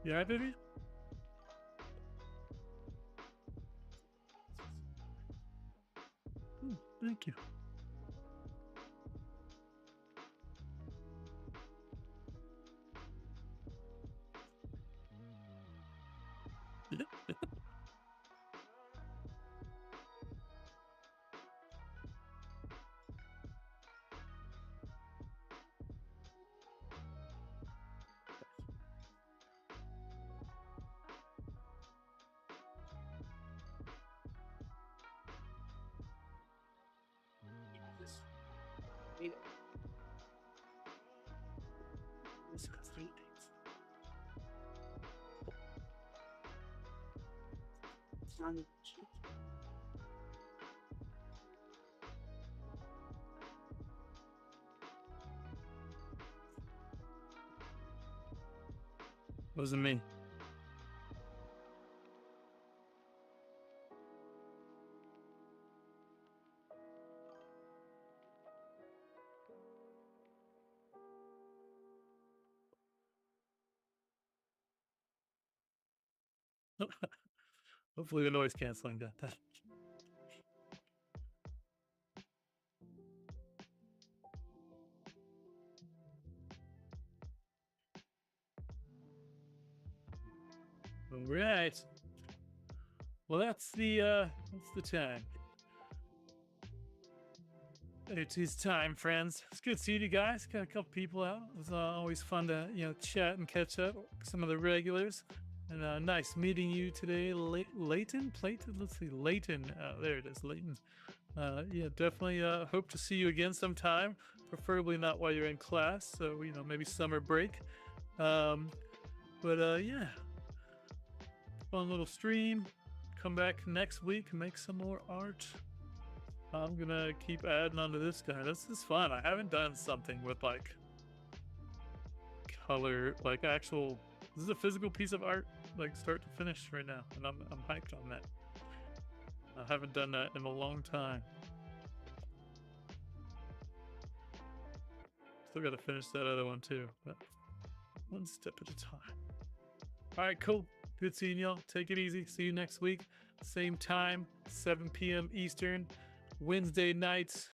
Yeah, baby? Thank you. on the Wasn't me. Hopefully the noise canceling got that. All right. Well, that's the time. It is time, friends. It's good seeing you guys. Got a couple people out. It was always fun to chat and catch up with some of the regulars. And nice meeting you today, Leighton. Let's see, Leighton. There it is, Leighton. Yeah, definitely. Hope to see you again sometime. Preferably not while you're in class. So maybe summer break. Yeah, fun little stream. Come back next week and make some more art. I'm gonna keep adding on to this guy. This is fun. I haven't done something with like color, like actual. This is a physical piece of art, like start to finish right now, and I'm hyped on that. I haven't done that in a long time. Still got to finish that other one too, but one step at a time. All right, cool. Good seeing y'all. Take it easy. See you next week. Same time, 7 p.m. Eastern. Wednesday nights,